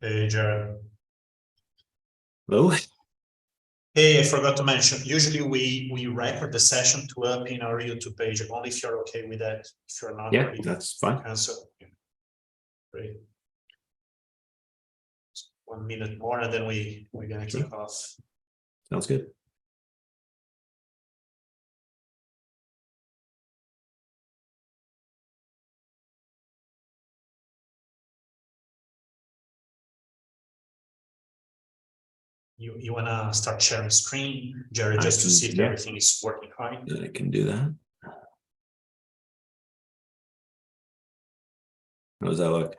Hey, Jared. Hello. Hey, I forgot to mention, usually we record the session to up in our YouTube page, only if you're okay with that. If you're not, Yeah, that's fine. Cancel. Great. 1 minute more and then we're gonna kick off. Sounds good. You wanna start sharing screen, Jared, just to see if everything is working fine? I can do that. How does that look?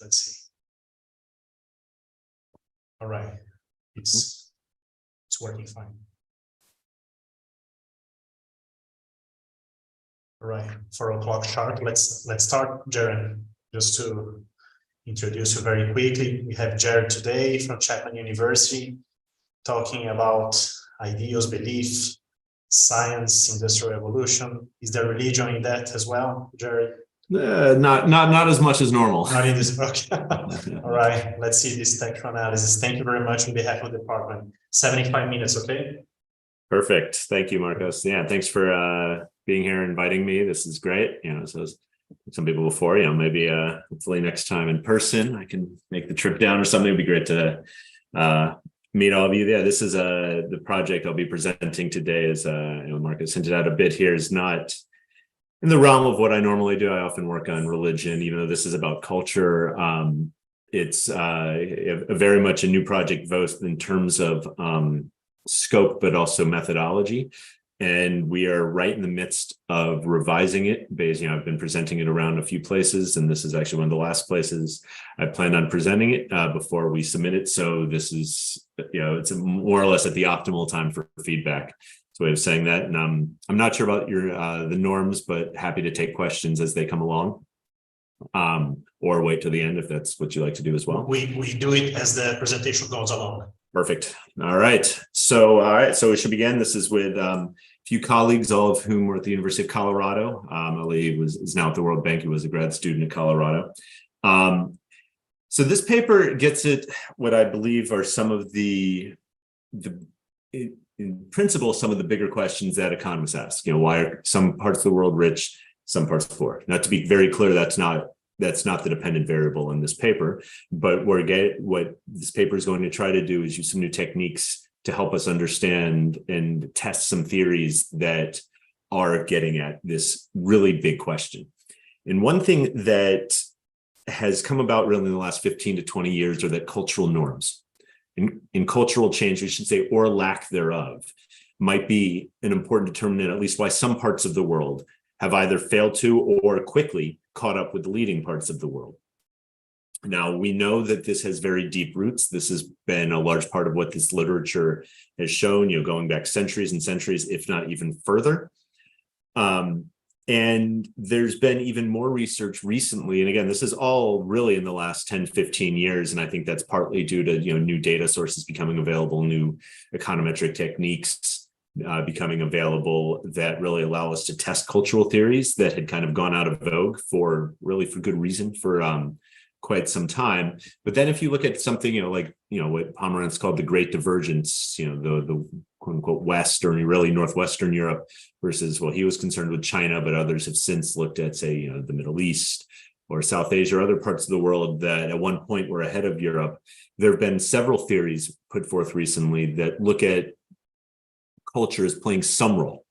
Let's see. All right, it's working fine. All right, 4 o'clock sharp. Let's start, Jared. Just to introduce you very quickly, we have Jared today from Chapman University talking about ideals, belief, science, industrial revolution. Is there religion in that as well, Jared? Not as much as normal. Not in this book. All right, let's see this textual analysis. Thank you very much on behalf of the department. 75 minutes, okay? Perfect. Thank you, Marcos. Yeah, thanks for being here, inviting me. This is great. So some people before, maybe hopefully next time in person, I can make the trip down or something. It'd be great to meet all of you. Yeah, this is the project I'll be presenting today. As Marcus hinted out a bit here, is not in the realm of what I normally do. I often work on religion, even though this is about culture. It's a very much a new project, both in terms of scope, but also methodology. And we are right in the midst of revising it. I've been presenting it around a few places, and this is actually one of the last places I plan on presenting it before we submit it. So this is, it's more or less at the optimal time for feedback. It's a way of saying that. And I'm not sure about the norms, but happy to take questions as they come along, or wait till the end if that's what you like to do as well. We do it as the presentation goes along. Perfect. All right. So we should begin. This is with a few colleagues, all of whom were at the University of Colorado. Ali is now at the World Bank. He was a grad student at Colorado. So this paper gets at what I believe are some of in principle, some of the bigger questions that economists ask. Why are some parts of the world rich, some parts poor? Now, to be very clear, that's not the dependent variable in this paper, but what this paper is going to try to do is use some new techniques to help us understand and test some theories that are getting at this really big question. And one thing that has come about really in the last 15 to 20 years are that cultural norms. In cultural change, we should say, or lack thereof, might be an important determinant, at least why some parts of the world have either failed to or quickly caught up with the leading parts of the world. Now, we know that this has very deep roots. This has been a large part of what this literature has shown, going back centuries and centuries, if not even further. And there's been even more research recently. And again, this is all really in the last 10, 15 years. And I think that's partly due to new data sources becoming available, new econometric techniques becoming available that really allow us to test cultural theories that had kind of gone out of vogue for good reason for quite some time. But then if you look at something, like what Pomerantz called the Great Divergence, the quote unquote Western, really Northwestern Europe versus, he was concerned with China, but others have since looked at, say, the Middle East or South Asia or other parts of the world that at one point were ahead of Europe. There have been several theories put forth recently that look at culture as playing some role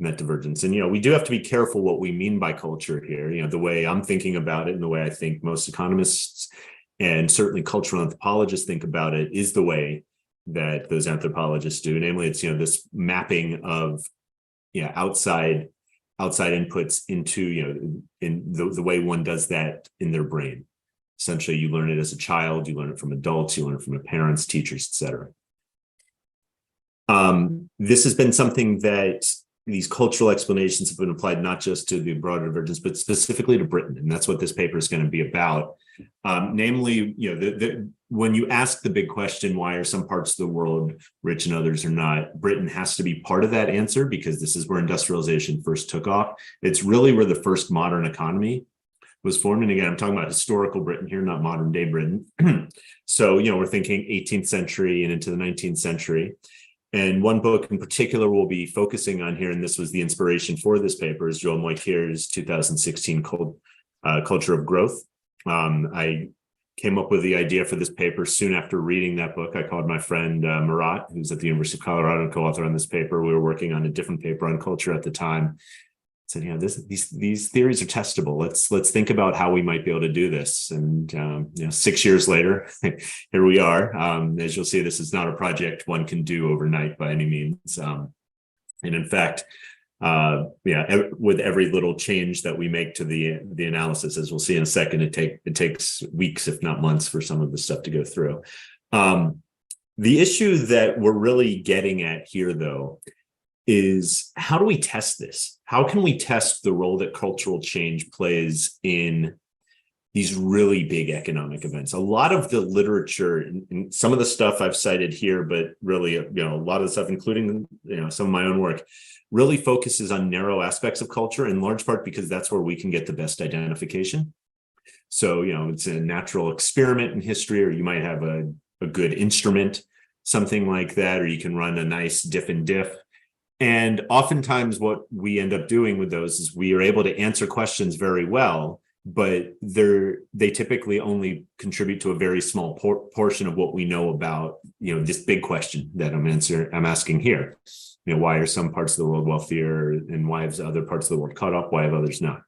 in that divergence. And, we do have to be careful what we mean by culture here. The way I'm thinking about it and the way I think most economists and certainly cultural anthropologists think about it is the way that those anthropologists do. Namely, it's, this mapping of, outside inputs into, in the way one does that in their brain. Essentially, you learn it as a child, you learn it from adults, you learn it from your parents, teachers, etc. This has been something that these cultural explanations have been applied not just to the broader divergence, but specifically to Britain. And that's what this paper is going to be about. Namely, when you ask the big question, why are some parts of the world rich and others are not, Britain has to be part of that answer because this is where industrialization first took off. It's really where the first modern economy was formed. And again, I'm talking about historical Britain here, not modern day Britain. So, we're thinking 18th century and into the 19th century. And one book in particular we'll be focusing on here, and this was the inspiration for this paper, is Joel Moyker's 2016 Culture of Growth. I came up with the idea for this paper soon after reading that book. I called my friend Murat, who's at the University of Colorado, co-author on this paper. We were working on a different paper on culture at the time. Said, these theories are testable. Let's think about how we might be able to do this. And 6 years later, here we are. As you'll see, this is not a project one can do overnight by any means. And in fact, with every little change that we make to the analysis, as we'll see in a second, it takes weeks, if not months, for some of the stuff to go through. The issue that we're really getting at here, though, is how do we test this? How can we test the role that cultural change plays in these really big economic events? A lot of the literature and some of the stuff I've cited here, but really, a lot of the stuff, including, some of my own work, really focuses on narrow aspects of culture, in large part because that's where we can get the best identification. So, it's a natural experiment in history, or you might have a good instrument, something like that, or you can run a nice diff and diff. And oftentimes what we end up doing with those is we are able to answer questions very well, but they typically only contribute to a very small portion of what we know about, this big question that I'm asking here. Why are some parts of the world wealthier, and why have other parts of the world caught up? Why have others not?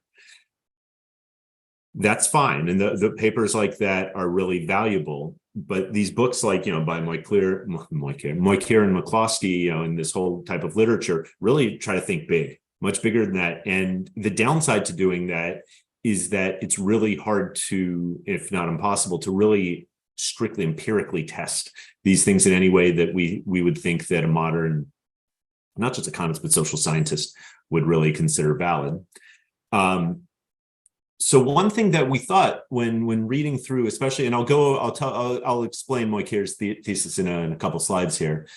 That's fine. And the papers like that are really valuable. But these books like, by Moyker and McCloskey, and this whole type of literature really try to think big, much bigger than that. And the downside to doing that is that it's really hard to, if not impossible, to really strictly empirically test these things in any way that we would think that a modern, not just economist, but social scientist would really consider valid. So one thing that we thought when reading through, especially, and I'll explain Moyker's thesis in a couple slides here,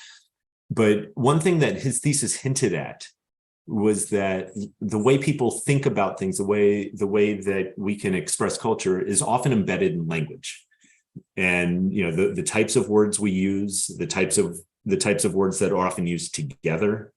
but one thing that his thesis hinted at was that the way people think about things, the way that we can express culture, is often embedded in language, and the types of words we use, the types of words that are often used together.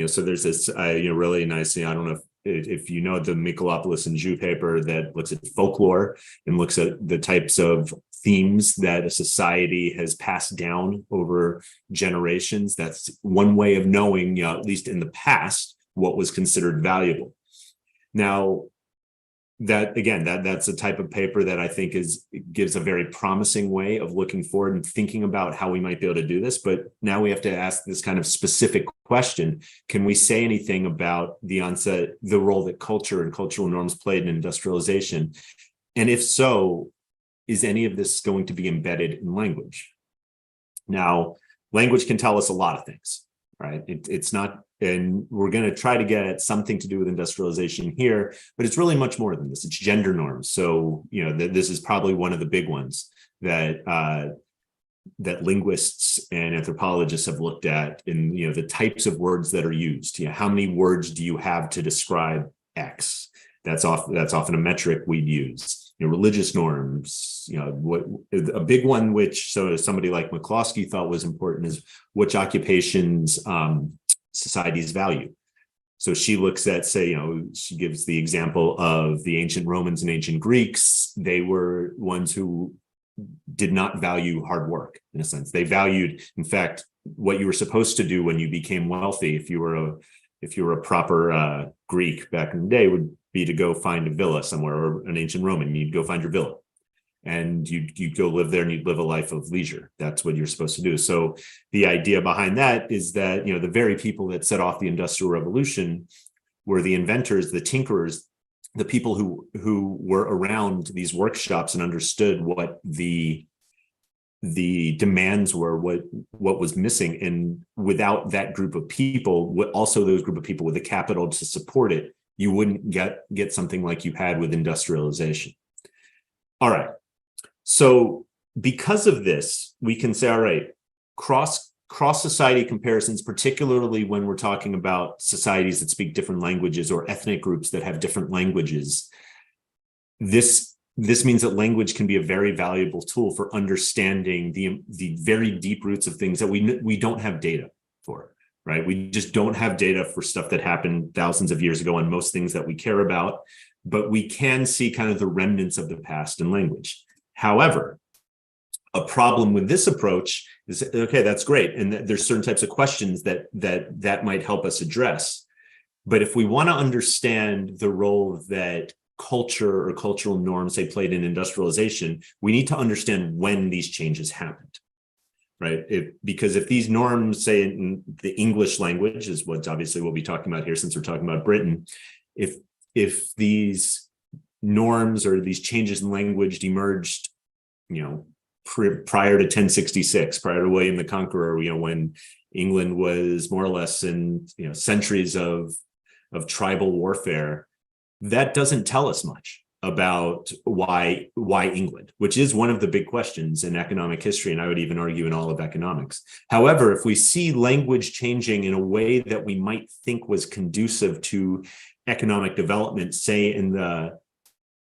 So there's this really nice, I don't know if you know the Mikolopoulos and Zhu paper that looks at folklore and looks at the types of themes that a society has passed down over generations. That's one way of knowing, at least in the past, what was considered valuable. Now, that's a type of paper that I think gives a very promising way of looking forward and thinking about how we might be able to do this. But now we have to ask this kind of specific question: can we say anything about the role that culture and cultural norms played in industrialization? And if so, is any of this going to be embedded in language? Now, language can tell us a lot of things, right? It's not, and we're going to try to get at something to do with industrialization here, but it's really much more than this. It's gender norms. So, this is probably one of the big ones that linguists and anthropologists have looked at in, the types of words that are used. How many words do you have to describe X? That's often a metric we'd use. Religious norms, what a big one, which somebody like McCloskey thought was important, is which occupations societies value. So she looks at, she gives the example of the ancient Romans and ancient Greeks. They were ones who did not value hard work, in a sense. They valued, in fact, what you were supposed to do when you became wealthy, if you were a proper Greek back in the day, would be to go find a villa somewhere, or an ancient Roman, you'd go find your villa. And you'd go live there, and you'd live a life of leisure. That's what you're supposed to do. So the idea behind that is that, the very people that set off the Industrial Revolution were the inventors, the tinkerers, the people who were around these workshops and understood what the demands were, what was missing. And without that group of people, also those group of people with the capital to support it, you wouldn't get something like you had with industrialization. All right. So because of this, we can say, all right, cross-society comparisons, particularly when we're talking about societies that speak different languages or ethnic groups that have different languages, this means that language can be a very valuable tool for understanding the very deep roots of things that we don't have data for, right? We just don't have data for stuff that happened thousands of years ago on most things that we care about, but we can see kind of the remnants of the past in language. However, a problem with this approach is, okay, that's great, and there's certain types of questions that might help us address. But if we want to understand the role that culture or cultural norms, say, played in industrialization, we need to understand when these changes happened, right? Because if these norms, say in the English language, is what obviously we'll be talking about here since we're talking about Britain, if these norms or these changes in language emerged, prior to 1066, prior to William the Conqueror, when England was more or less in centuries of tribal warfare, that doesn't tell us much about why England, which is one of the big questions in economic history, and I would even argue in all of economics. However, if we see language changing in a way that we might think was conducive to economic development, say in the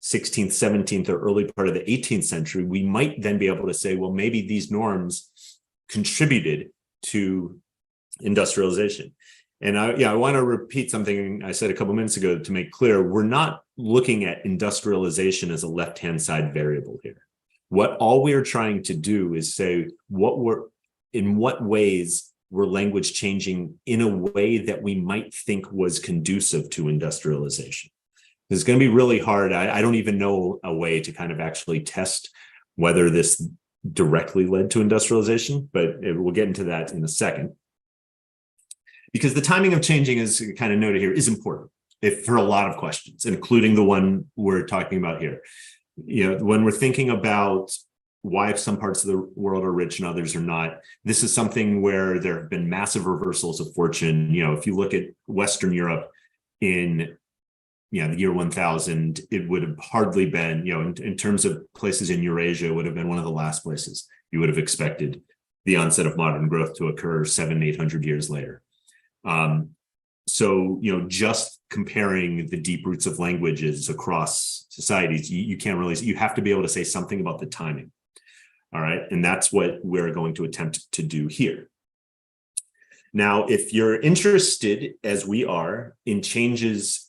16th, 17th, or early part of the 18th century, we might then be able to say, well, maybe these norms contributed to industrialization. And I want to repeat something I said a couple minutes ago to make clear, we're not looking at industrialization as a left-hand side variable here. All we are trying to do is say, in what ways were language changing in a way that we might think was conducive to industrialization? It's going to be really hard. I don't even know a way to kind of actually test whether this directly led to industrialization, but we'll get into that in a second. Because the timing of changing, as kind of noted here, is important for a lot of questions, including the one we're talking about here. When we're thinking about why some parts of the world are rich and others are not, this is something where there have been massive reversals of fortune. If you look at Western Europe in the year 1000, it would have hardly been, in terms of places in Eurasia, would have been one of the last places you would have expected the onset of modern growth to occur 700-800 years later. So, just comparing the deep roots of languages across societies, you can't really, you have to be able to say something about the timing. All right. And that's what we're going to attempt to do here. Now, if you're interested, as we are, in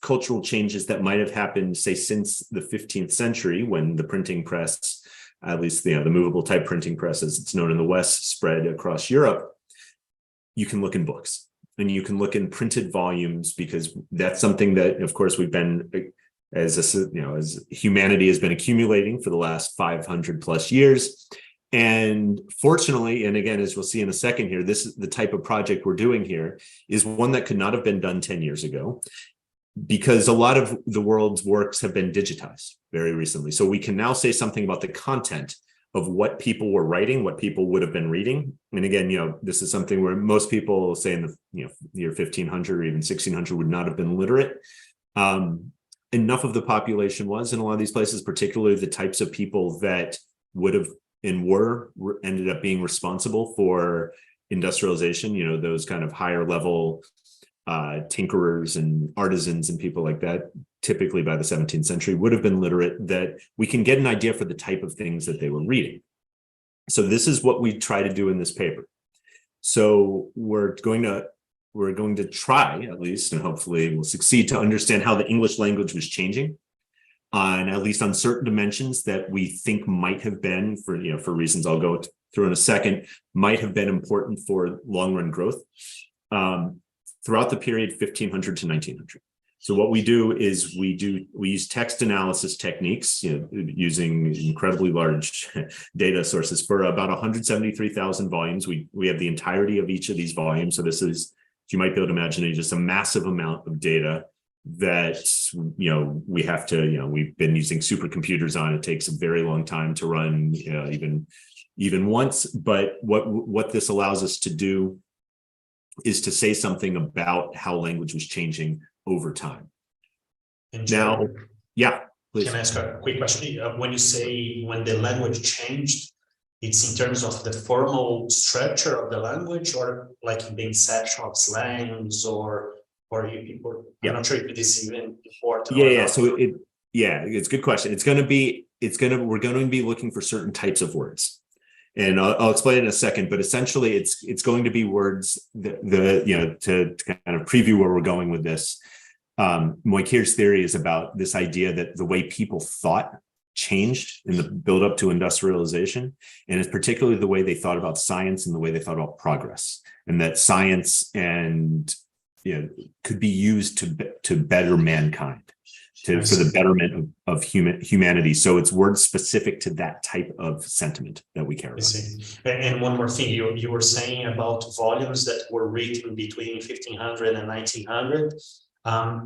cultural changes that might have happened, say, since the 15th century, when the printing press, at least the movable type printing press, as it's known in the West, spread across Europe, you can look in books. And you can look in printed volumes, because that's something that, of course, we've been, as humanity has been accumulating for the last 500 plus years. And fortunately, and again, as we'll see in a second here, this is the type of project we're doing here is one that could not have been done 10 years ago, because a lot of the world's works have been digitized very recently. So we can now say something about the content of what people were writing, what people would have been reading. And again, this is something where most people, say in the year 1500 or even 1600, would not have been literate. Enough of the population was in a lot of these places, particularly the types of people that would have and ended up being responsible for industrialization, those kind of higher level tinkerers and artisans and people like that, typically by the 17th century, would have been literate, that we can get an idea for the type of things that they were reading. So this is what we try to do in this paper. So we're going to try, at least, and hopefully we'll succeed, to understand how the English language was changing, at least on certain dimensions that we think might have been, for reasons I'll go through in a second, might have been important for long-run growth throughout the period 1500 to 1900. So what we do is we use text analysis techniques, using incredibly large data sources for about 173,000 volumes. We have the entirety of each of these volumes. So this is, you might be able to imagine, just a massive amount of data that we have to, we've been using supercomputers on. It takes a very long time to run, even once. But what this allows us to do is to say something about how language was changing over time. Now, yeah, please. Can I ask a quick question? When you say when the language changed, it's in terms of the formal structure of the language, or like in the inception of slangs, or I'm not sure if it is even important. Yeah. So Yeah, it's a good question. We're going to be looking for certain types of words. And I'll explain in a second, but essentially it's going to be words to kind of preview where we're going with this. Moikir's theory is about this idea that the way people thought changed in the build up to industrialization, and it's particularly the way they thought about science and the way they thought about progress, and that science and could be used to better mankind, for the betterment of humanity. So it's words specific to that type of sentiment that we care about. I see. And one more thing, you were saying about volumes that were written between 1500 and 1900.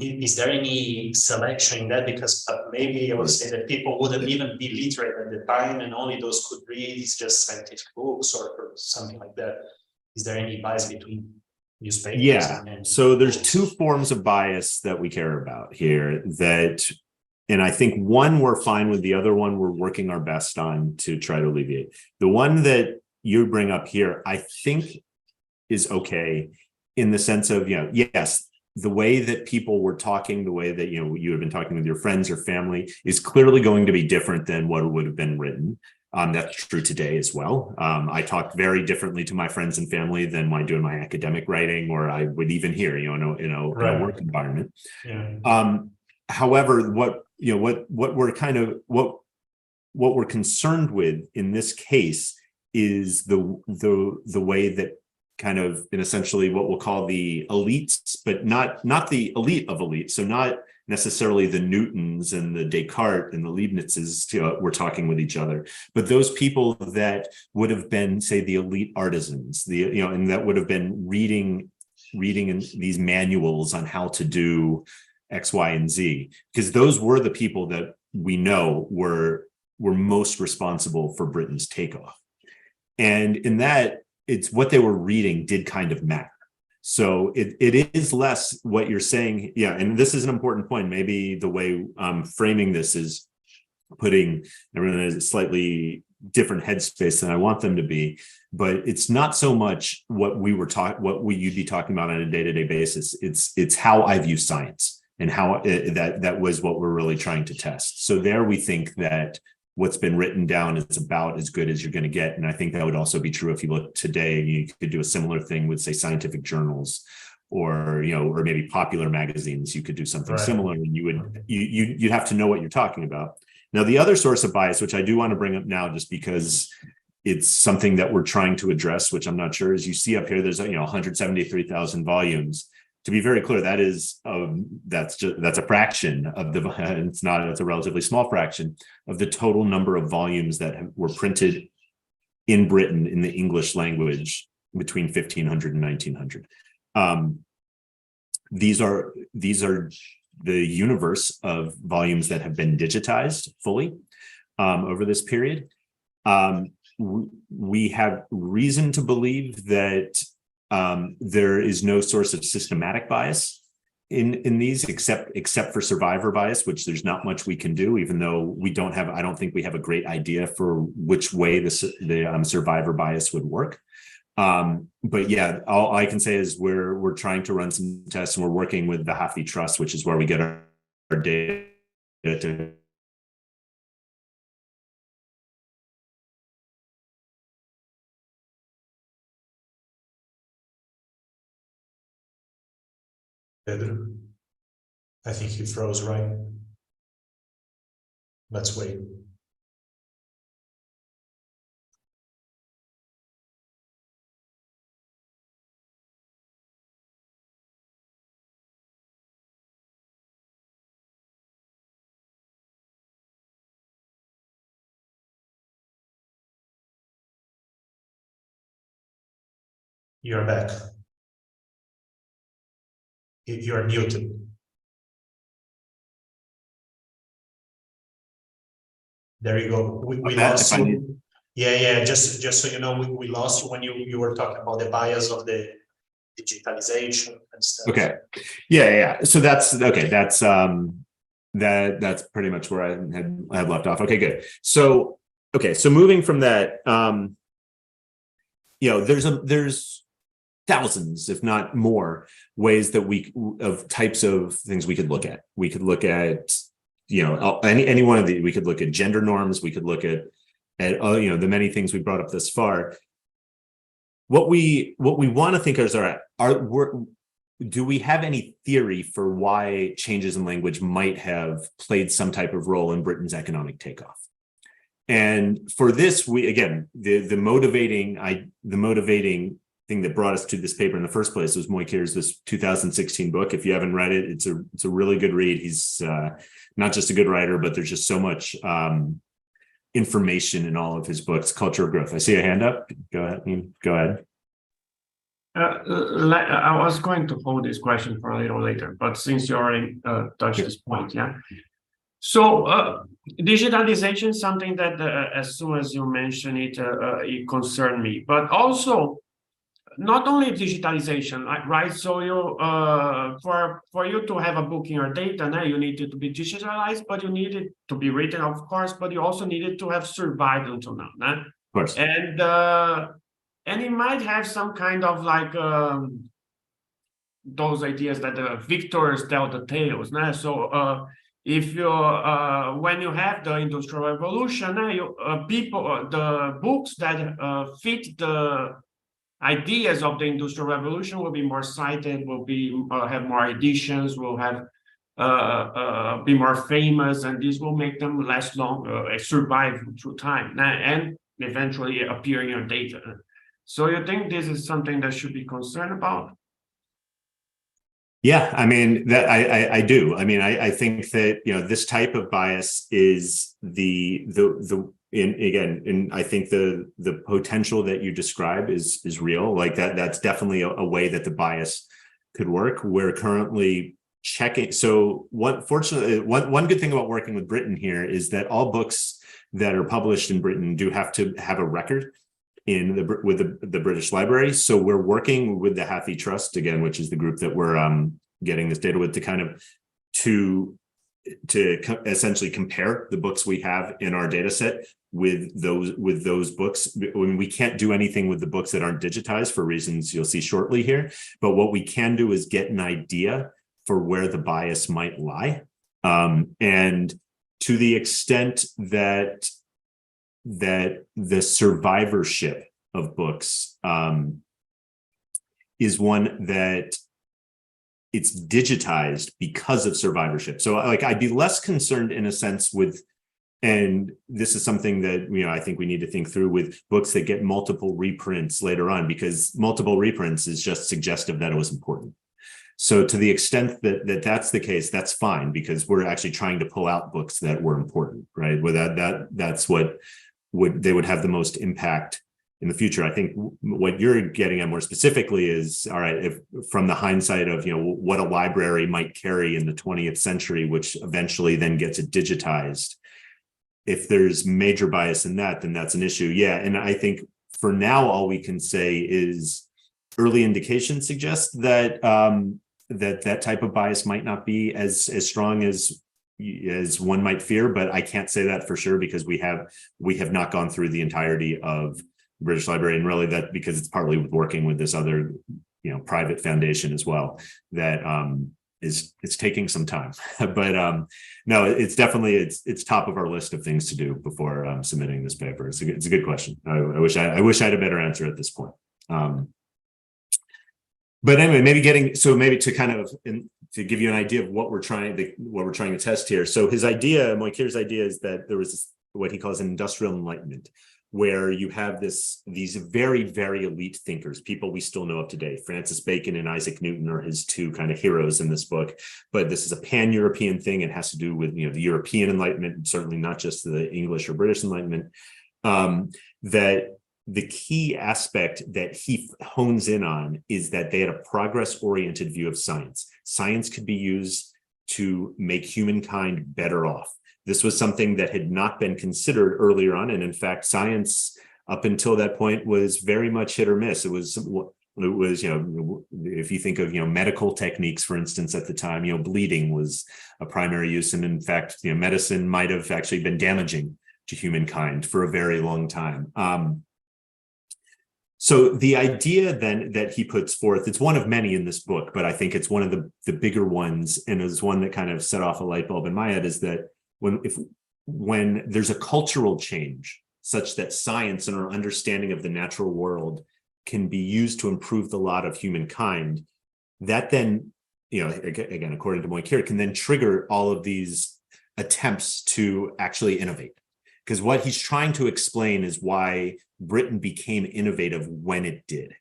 Is there any selection in that? Because maybe I would say that people wouldn't even be literate at the time, and only those could read it's just scientific books or something like that. Is there any bias between newspapers? Yeah, so there's two forms of bias that we care about here and I think one we're fine with, the other one we're working our best on to try to alleviate. The one that you bring up here, I think is okay in the sense of, yes, the way that people were talking, the way that, you have been talking with your friends or family is clearly going to be different than what would have been written. That's true today as well. I talk very differently to my friends and family than when I do in my academic writing, or I would even here, in a work environment. Yeah. However, what we're concerned with in this case is the way that kind of, in essentially what we'll call the elites, but not the elite of elite. So not necessarily the Newtons and the Descartes and the Leibnizes were talking with each other, but those people that would have been, say, the elite artisans, and that would have been reading in these manuals on how to do X, Y, and Z, because those were the people that we know were most responsible for Britain's takeoff. And in that, it's what they were reading did kind of matter. So it is less what you're saying. Yeah. And this is an important point. Maybe the way I'm framing this is putting everyone in a slightly different headspace than I want them to be. But it's not so much what you'd be talking about on a day-to-day basis. It's how I view science and how that was what we're really trying to test. So there we think that what's been written down is about as good as you're going to get. And I think that would also be true if you look today. You could do a similar thing with, say, scientific journals or maybe popular magazines. You could do something similar, and you'd have to know what you're talking about. Now, the other source of bias, which I do want to bring up now, just because it's something that we're trying to address, which I'm not sure, as you see up here, there's 173,000 volumes. To be very clear, that is that's a fraction of it's a relatively small fraction of the total number of volumes that were printed in Britain in the English language between 1500 and 1900. These are the universe of volumes that have been digitized fully over this period. We have reason to believe that there is no source of systematic bias in these, except for survivor bias, which there's not much we can do, even though I don't think we have a great idea for which way the survivor bias would work. But yeah, all I can say is we're trying to run some tests, and we're working with the Hathi Trust, which is where we get our data to Pedro, I think he froze, right? Let's wait. You're back. You're muted. There you go. We lost you. Yeah. Just so you know, we lost you when you were talking about the bias of the digitalization and stuff. Okay. Yeah. So that's okay. That's pretty much where I had left off. Okay, good. So moving from that, there's thousands, if not more, ways that types of things we could look at. We could look at any one of the, we could look at gender norms, we could look at the many things we brought up thus far. What we want to think is, do we have any theory for why changes in language might have played some type of role in Britain's economic takeoff? And for this, the motivating thing that brought us to this paper in the first place was Moikere's this 2016 book. If you haven't read it, it's a really good read. He's not just a good writer, but there's just so much information in all of his books. Culture of Growth. I see a hand up. Go ahead. I was going to hold this question for a little later, but since you already touched this point, yeah. So digitalization is something that as soon as you mention it, it concerned me, but also not only digitalization, right? So you for you to have a book in your data, now you need it to be digitalized, but you need it to be written, of course, but you also need it to have survived until now, nah? Of course. And it might have some kind of like those ideas that the victors tell the tales, nah? So if you when you have the Industrial Revolution, the books that fit the ideas of the Industrial Revolution will be more cited, will be have more editions, will have be more famous, and this will make them last long, survive through time, and eventually appear in your data. So you think this is something that should be concerned about? Yeah, I mean that I do. I mean, I think that this type of bias is and I think the potential that you describe is real. Like that's definitely a way that the bias could work. We're currently checking. So one good thing about working with Britain here is that all books that are published in Britain do have to have a record with the British Library. So we're working with the Hathi Trust again, which is the group that we're getting this data with, to kind of to essentially compare the books we have in our data set with those books. When we can't do anything with the books that aren't digitized for reasons you'll see shortly here, but what we can do is get an idea for where the bias might lie, and to the extent that the survivorship of books is one that it's digitized because of survivorship. So like I'd be less concerned in a sense with, and this is something that I think we need to think through with books that get multiple reprints later on, because multiple reprints is just suggestive that it was important. So to the extent that that's the case, that's fine, because we're actually trying to pull out books that were important, right? Where that's what they would have the most impact in the future. I think what you're getting at more specifically is, all right, if from the hindsight of what a library might carry in the 20th century, which eventually then gets it digitized, if there's major bias in that, then that's an issue. Yeah, and I think for now, all we can say is early indications suggest that that type of bias might not be as strong as one might fear, but I can't say that for sure, because we have not gone through the entirety of the British Library, and really that because it's partly working with this other private foundation as well that it's taking some time. But no, it's definitely it's top of our list of things to do before submitting this paper. It's a good question. I wish I had a better answer at this point. But anyway, maybe to kind of to give you an idea of what we're trying to test here. So Moikere's idea is that there was what he calls an industrial enlightenment, where you have these very, very elite thinkers, people we still know of today. Francis Bacon and Isaac Newton are his two kind of heroes in this book. But this is a pan-European thing. It has to do with the European Enlightenment, certainly not just the English or British Enlightenment. That the key aspect that he hones in on is that they had a progress-oriented view of science. Science could be used to make humankind better off. This was something that had not been considered earlier on. And in fact, science up until that point was very much hit or miss. It was, if you think of, medical techniques, for instance, at the time, bleeding was a primary use. And in fact, medicine might have actually been damaging to humankind for a very long time. So the idea then that he puts forth, it's one of many in this book, but I think it's one of the bigger ones, and is one that kind of set off a light bulb in my head, is that when there's a cultural change such that science and our understanding of the natural world can be used to improve the lot of humankind, that then, again, according to Moikir, can then trigger all of these attempts to actually innovate. Because what he's trying to explain is why Britain became innovative when it did.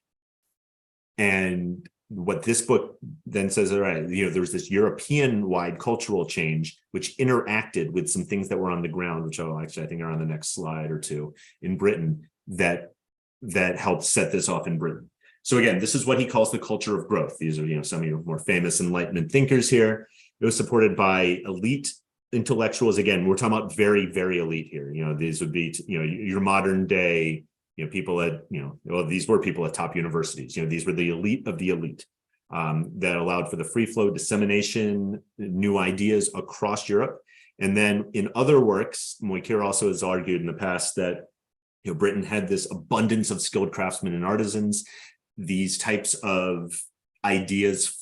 And what this book then says, all right, there was this European-wide cultural change which interacted with some things that were on the ground, which I think are on the next slide or two, in Britain, that helped set this off in Britain. So again, this is what he calls the culture of growth. These are, some of your more famous Enlightenment thinkers here. It was supported by elite intellectuals. Again, we're talking about very, very elite here. These would be, your modern day, people at, these were people at top universities. These were the elite of the elite, that allowed for the free flow dissemination, new ideas across Europe. And then in other works, Moikir also has argued in the past that Britain had this abundance of skilled craftsmen and artisans. These types of ideas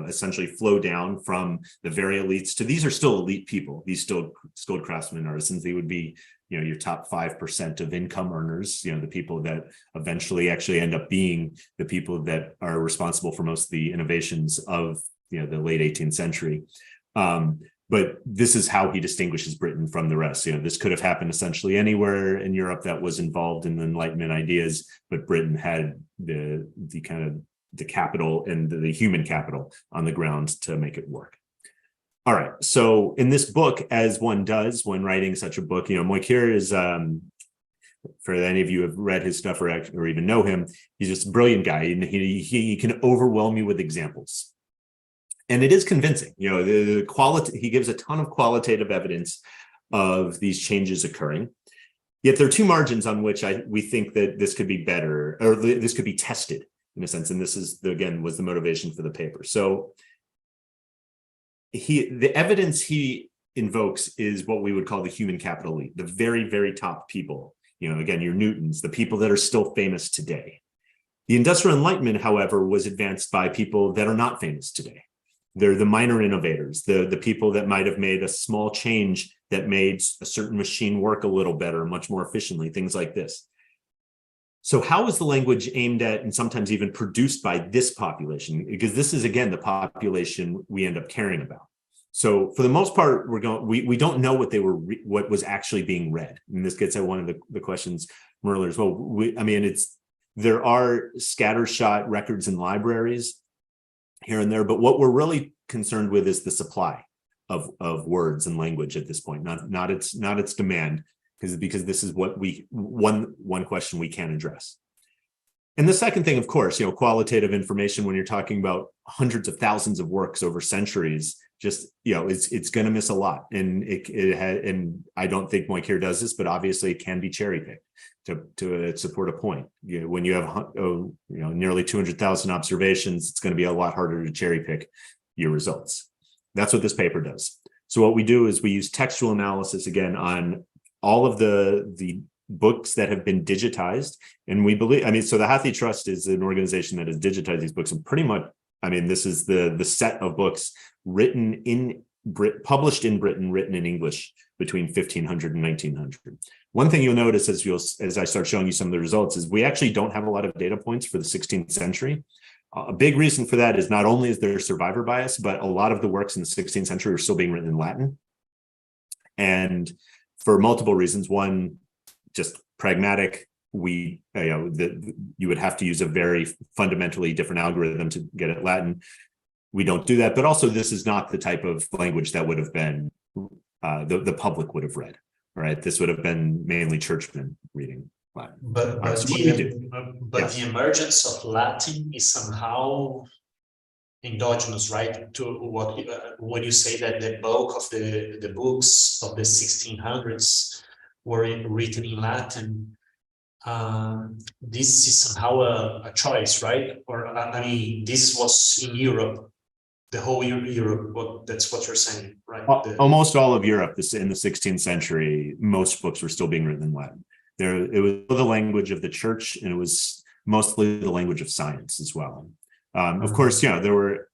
essentially flow down from the very elites to, these are still elite people, these still skilled craftsmen and artisans. They would be, your top 5% of income earners, the people that eventually actually end up being the people that are responsible for most of the innovations of, the late 18th century. But this is how he distinguishes Britain from the rest. This could have happened essentially anywhere in Europe that was involved in the Enlightenment ideas, but Britain had the kind of the capital and the human capital on the ground to make it work. All right. So in this book, as one does when writing such a book, Moikir is, for any of you who have read his stuff or even know him, he's just a brilliant guy, and he can overwhelm you with examples. And it is convincing, the quality, he gives a ton of qualitative evidence of these changes occurring. Yet there are two margins on which we think that this could be better, or this could be tested in a sense. And this is, again, was the motivation for the paper. So the evidence he invokes is what we would call the human capital elite, the very, very top people, again, your Newtons, the people that are still famous today. The Industrial Enlightenment, however, was advanced by people that are not famous today. They're the minor innovators, the people that might have made a small change that made a certain machine work a little better, much more efficiently, things like this. So how is the language aimed at and sometimes even produced by this population? Because this is, again, the population we end up caring about. So for the most part, we don't know what what was actually being read. And this gets at one of the questions Merler as well. There are scattershot records in libraries here and there, but what we're really concerned with is the supply of words and language at this point, not its demand, because this is what one question we can address. And the second thing, of course, qualitative information, when you're talking about hundreds of thousands of works over centuries, just, it's going to miss a lot. And and I don't think Moikir does this, but obviously it can be cherry picked to support a point. When you have nearly 200,000 observations, it's going to be a lot harder to cherry pick your results. That's what this paper does. So what we do is we use textual analysis again on all of the books that have been digitized, and we believe. So the Hathi Trust is an organization that has digitized these books, and pretty much, this is the set of books written in published in Britain, written in English between 1500 and 1900. One thing you'll notice as I start showing you some of the results is we actually don't have a lot of data points for the 16th century. A big reason for that is not only is there survivor bias, but a lot of the works in the 16th century are still being written in Latin. And for multiple reasons, one, just pragmatic, you would have to use a very fundamentally different algorithm to get it Latin. We don't do that, but also this is not the type of language that would have been the public would have read. Right, this would have been mainly churchmen reading Latin. But the emergence of Latin is somehow endogenous, right? To what when you say that the bulk of the books of the 1600s were written in Latin, this is somehow a choice, right? Or this was in Europe. The whole Europe, that's what you're saying, right? Almost all of Europe, in the 16th century, most books were still being written in Latin. It was the language of the church, and it was mostly the language of science as well. Of course, there were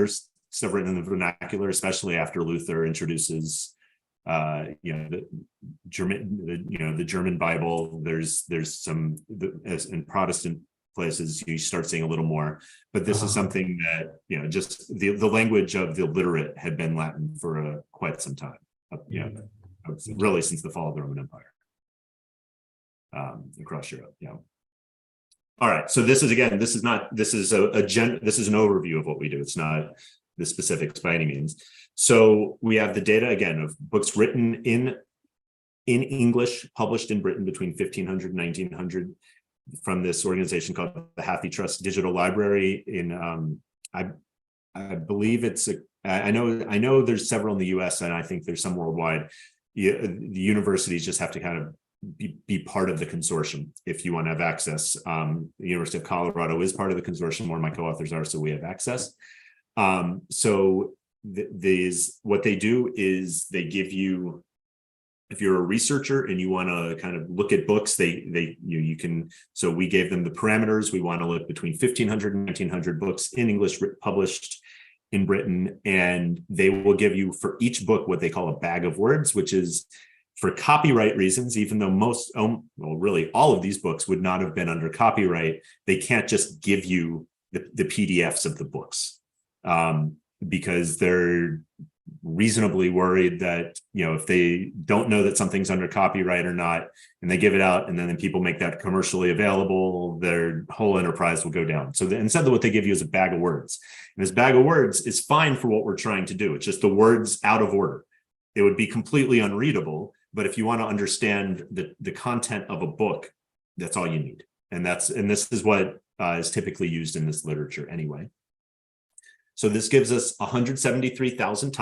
stuff written in the vernacular, especially after Luther introduces the German Bible. There's some, as in Protestant places, you start seeing a little more, but this is something that, just the language of the literate had been Latin for quite some time, really since the fall of the Roman Empire across Europe. All right, so this is an overview of what we do. It's not the specifics by any means. So we have the data again of books written in English, published in Britain between 1500 and 1900 from this organization called the Hathi Trust Digital Library in, I believe I know there's several in the US, and I think there's some worldwide. The universities just have to kind of be part of the consortium if you want to have access. The University of Colorado is part of the consortium, where my co-authors are, so we have access. What they do is they give you, if you're a researcher and you want to kind of look at books, you can. So we gave them the parameters. We want to look between 1500 and 1900 books in English published in Britain, and they will give you for each book what they call a bag of words, which is for copyright reasons. Even though really all of these books would not have been under copyright, they can't just give you the PDFs of the books, because they're reasonably worried that, if they don't know that something's under copyright or not, and they give it out, and then people make that commercially available, their whole enterprise will go down. So instead, what they give you is a bag of words. And this bag of words is fine for what we're trying to do. It's just the words out of order. It would be completely unreadable, but if you want to understand the content of a book, that's all you need. And this is what is typically used in this literature anyway. So this gives us 173,000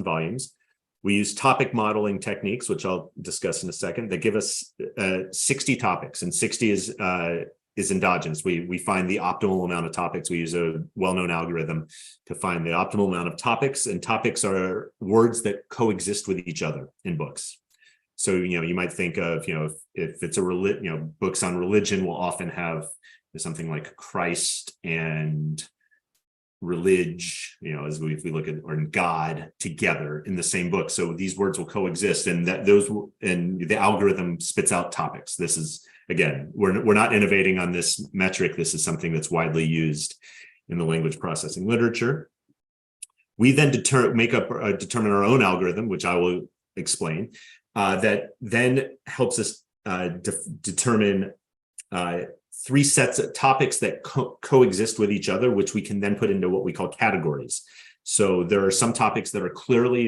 volumes. We use topic modeling techniques, which I'll discuss in a second, that give us 60 topics, and 60 is endogenous. We find the optimal amount of topics. We use a well-known algorithm to find the optimal amount of topics, and topics are words that coexist with each other in books. So, you might think of, if it's books on religion will often have something like Christ and if we look at, or God together in the same book. So these words will coexist, and the algorithm spits out topics. This is, again, we're not innovating on this metric. This is something that's widely used in the language processing literature. We then determine our own algorithm, which I will explain, that then helps us determine 3 sets of topics that coexist with each other, which we can then put into what we call categories. So there are some topics that are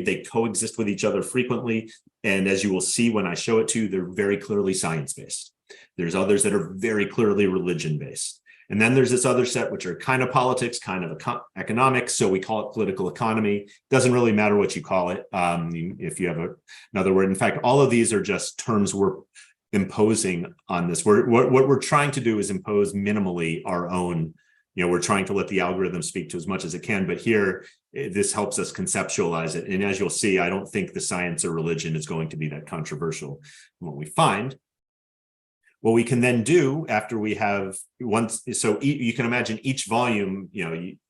they coexist with each other frequently. And as you will see when I show it to you, they're very clearly science-based. There's others that are very clearly religion-based. And then there's this other set, which are kind of politics, kind of economics. So we call it political economy. Doesn't really matter what you call it. If you have another word. In fact, all of these are just terms we're imposing on this. What we're trying to do is impose minimally our own, we're trying to let the algorithm speak to as much as it can, but here this helps us conceptualize it. And as you'll see, I don't think the science or religion is going to be that controversial. What we find, what we can then do after we have you can imagine each volume,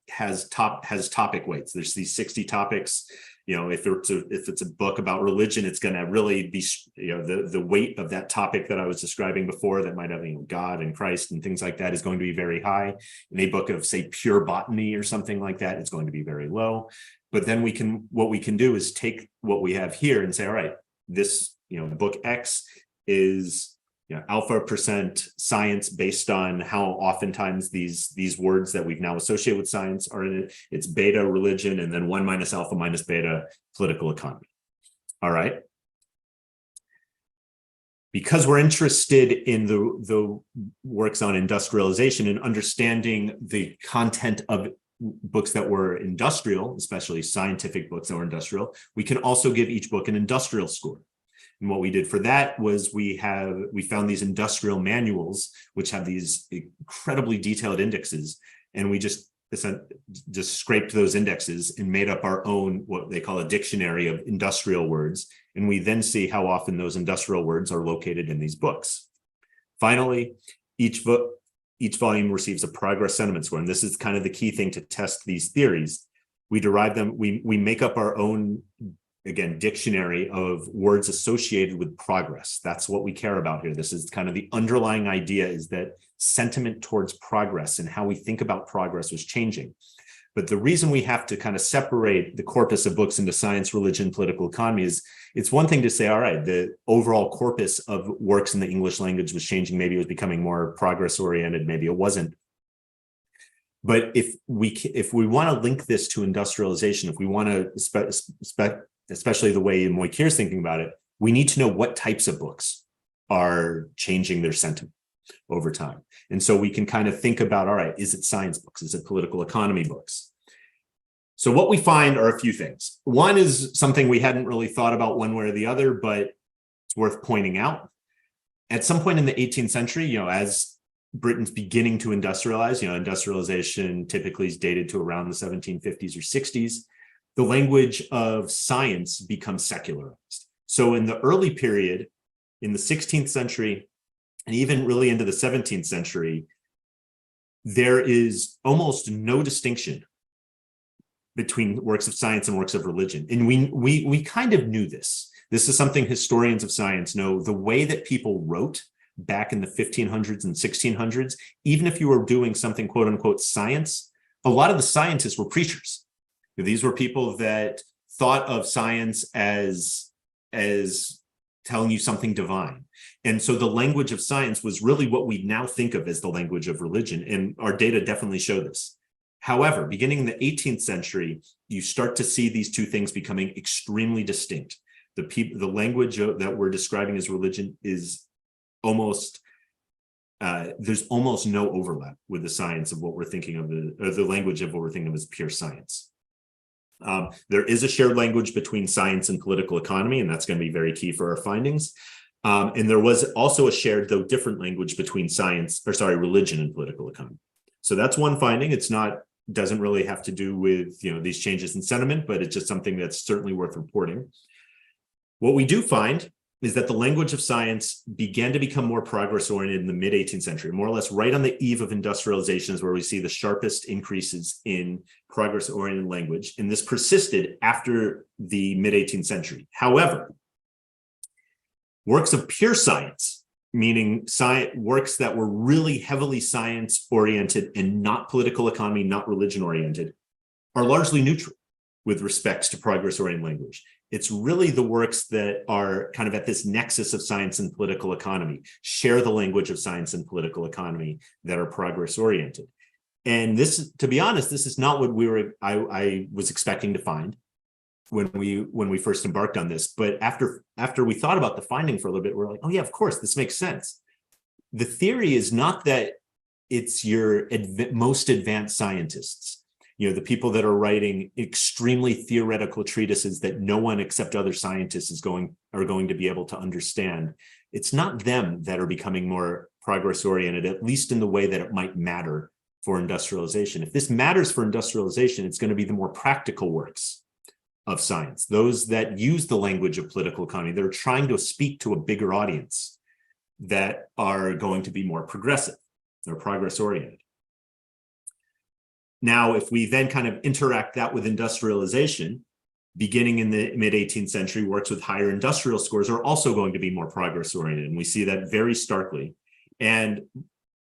has topic weights. There's these 60 topics. If it's a book about religion, it's going to really be, the weight of that topic that I was describing before, that might have, God and Christ and things like that, is going to be very high. In a book of, say, pure botany or something like that, it's going to be very low. But then what we can do is take what we have here and say, all right, this, book X is alpha percent science based on how oftentimes these words that we've now associated with science are in it. It's beta religion, and then 1 minus alpha minus beta political economy. All right. Because we're interested in the works on industrialization and understanding the content of books that were industrial, especially scientific books that were industrial, we can also give each book an industrial score. And what we did for that was we found these industrial manuals, which have these incredibly detailed indexes. And we just scraped those indexes and made up our own, what they call a dictionary of industrial words. And we then see how often those industrial words are located in these books. Finally, each volume receives a progress sentiment score. And this is kind of the key thing to test these theories. We derive them, we make up our own again, dictionary of words associated with progress. That's what we care about here. This is kind of the underlying idea, is that sentiment towards progress and how we think about progress was changing. But the reason we have to kind of separate the corpus of books into science, religion, political economy is, it's one thing to say, all right, the overall corpus of works in the English language was changing. Maybe it was becoming more progress oriented. Maybe it wasn't. But if we want to link this to industrialization, if we want to, especially the way Moikir is thinking about it, we need to know what types of books are changing their sentiment over time. And so we can kind of think about, all right, is it science books? Is it political economy books? So what we find are a few things. One is something we hadn't really thought about one way or the other, but it's worth pointing out. At some point in the 18th century, as Britain's beginning to industrialize, industrialization typically is dated to around the 1750s or 60s, the language of science becomes secularized. So in the early period, in the 16th century, and even really into the 17th century, there is almost no distinction between works of science and works of religion. And we kind of knew this. This is something historians of science know. The way that people wrote back in the 1500s and 1600s, even if you were doing something quote unquote science, a lot of the scientists were preachers. These were people that thought of science as telling you something divine. And so the language of science was really what we now think of as the language of religion. And our data definitely show this. However, beginning in the 18th century, you start to see these two things becoming extremely distinct. The language that we're describing as religion is almost, there's almost no overlap with the science of what we're thinking of, or the language of what we're thinking of as pure science. There is a shared language between science and political economy, and that's going to be very key for our findings. And there was also a shared, though different, language between religion and political economy. So that's one finding. Doesn't really have to do with these changes in sentiment, but it's just something that's certainly worth reporting. What we do find is that the language of science began to become more progress-oriented in the mid-18th century, more or less right on the eve of industrialization is where we see the sharpest increases in progress-oriented language, and this persisted after the mid-18th century. However, works of pure science, meaning works that were really heavily science-oriented and not political economy, not religion-oriented, are largely neutral with respect to progress-oriented language. It's really the works that are kind of at this nexus of science and political economy, share the language of science and political economy, that are progress-oriented. And this, to be honest, this is not what I was expecting to find when we first embarked on this. But after we thought about the finding for a little bit, we're like, oh yeah, of course, this makes sense. The theory is not that it's your most advanced scientists, the people that are writing extremely theoretical treatises that no one except other scientists are going to be able to understand. It's not them that are becoming more progress-oriented, at least in the way that it might matter for industrialization. If this matters for industrialization, it's going to be the more practical works of science, those that use the language of political economy, that are trying to speak to a bigger audience, that are going to be more progressive or progress-oriented. Now, if we then kind of interact that with industrialization, beginning in the mid-18th century, works with higher industrial scores are also going to be more progress-oriented, and we see that very starkly. And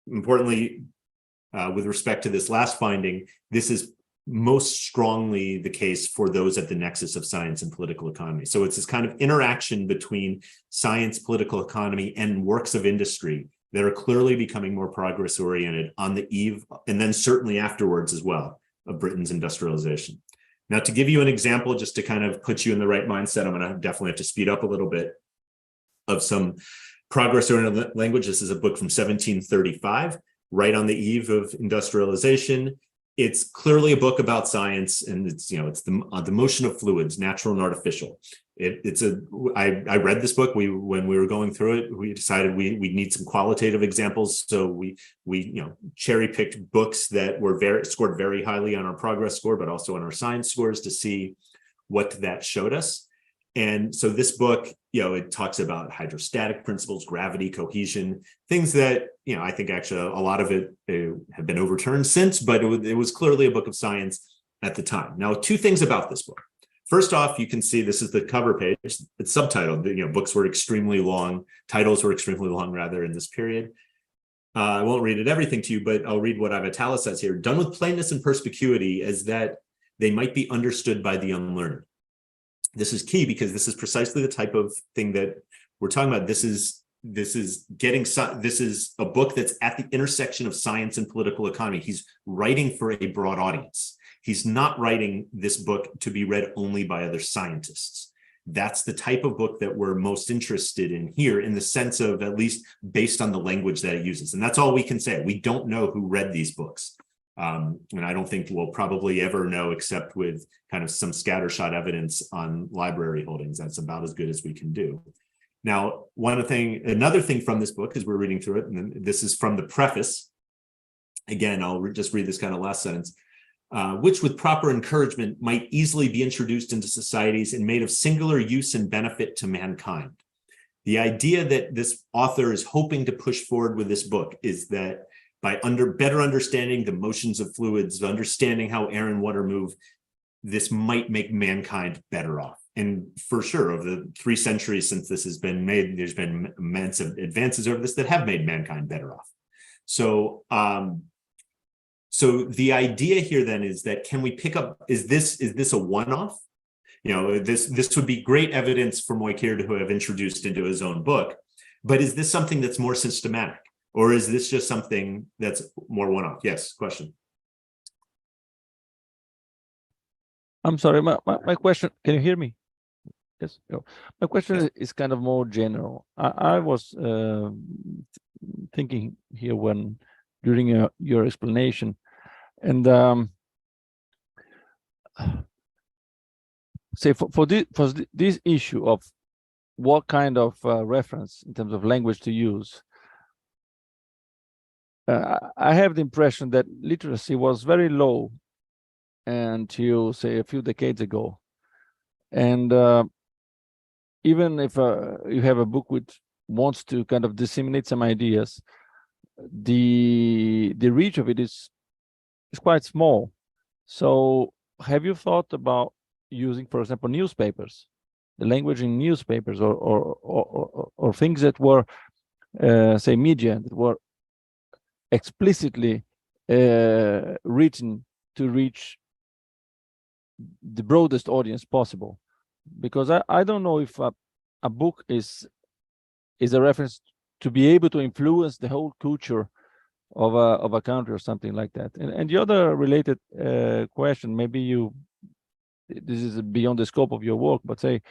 importantly, with respect to this last finding, this is most strongly the case for those at the nexus of science and political economy. So it's this kind of interaction between science, political economy, and works of industry that are clearly becoming more progress-oriented on the eve, and then certainly afterwards as well, of Britain's industrialization. Now, to give you an example, just to kind of put you in the right mindset, I'm going to definitely have to speed up a little bit, of some progress-oriented language. This is a book from 1735, right on the eve of industrialization. It's clearly a book about science, and it's the motion of fluids, natural and artificial. I read this book. When we were going through it, we decided we need some qualitative examples. So we cherry picked books that were scored very highly on our progress score, but also on our science scores, to see what that showed us. And so this book, it talks about hydrostatic principles, gravity, cohesion, things that, I think actually a lot of it have been overturned since, but it was clearly a book of science at the time. Now, two things about this book. first off, you can see this is the cover page. It's subtitled. Books were extremely long. Titles were extremely long, rather, in this period. I won't read everything to you, but I'll read what I've italicized here. Done with plainness and perspicuity, as that they might be understood by the unlearned. This is key because this is precisely the type of thing that we're talking about. This is a book that's at the intersection of science and political economy. He's writing for a broad audience. He's not writing this book to be read only by other scientists. That's the type of book that we're most interested in here, in the sense of, at least based on the language that it uses. And that's all we can say. We don't know who read these books. And I don't think we'll probably ever know, except with kind of some scattershot evidence on library holdings. That's about as good as we can do. Now, another thing from this book, as we're reading through it, and this is from the preface. Again, I'll just read this kind of last sentence. Which with proper encouragement might easily be introduced into societies and made of singular use and benefit to mankind. The idea that this author is hoping to push forward with this book is that by better understanding the motions of fluids, understanding how air and water move, this might make mankind better off. And for sure, over the 3 centuries since this has been made, there's been immense advances over this that have made mankind better off. So the idea here then is that, can we pick up, is this a one-off? This would be great evidence for Moikir to have introduced into his own book, but is this something that's more systematic? Or is this just something that's more one-off? Yes, question. I'm sorry, my question, can you hear me? Yes. My question is kind of more general. I was thinking here during your explanation, and say for this issue of what kind of reference in terms of language to use, I have the impression that literacy was very low until, say, a few decades ago. And even if you have a book which wants to kind of disseminate some ideas, the reach of it is quite small. So have you thought about using, for example, newspapers, the language in newspapers, or things that were, say, media, that were explicitly written to reach the broadest audience possible? Because I don't know if a book is a reference to be able to influence the whole culture of a country or something like that. And the other related question, maybe this is beyond the scope of your work, but say,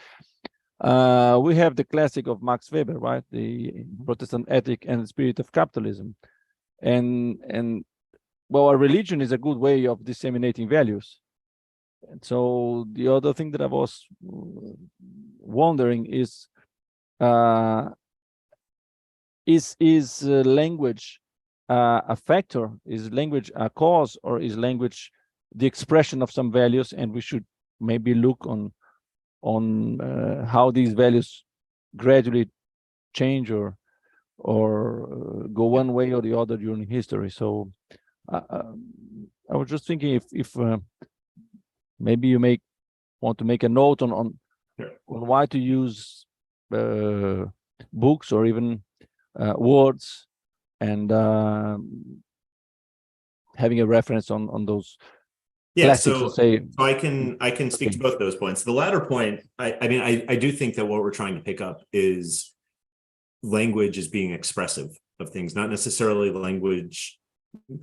we have the classic of Max Weber, right? The Protestant Ethic and the Spirit of Capitalism. And well, a religion is a good way of disseminating values. And so the other thing that I was wondering is language a factor? Is language a cause, or is language the expression of some values, and we should maybe look on how these values gradually change or go one way or the other during history? So I was just thinking if maybe you may want to make a note on why to use books or even words, and having a reference on those. Yeah, so I can speak to both those points. The latter point, I do think that what we're trying to pick up is language as being expressive of things, not necessarily language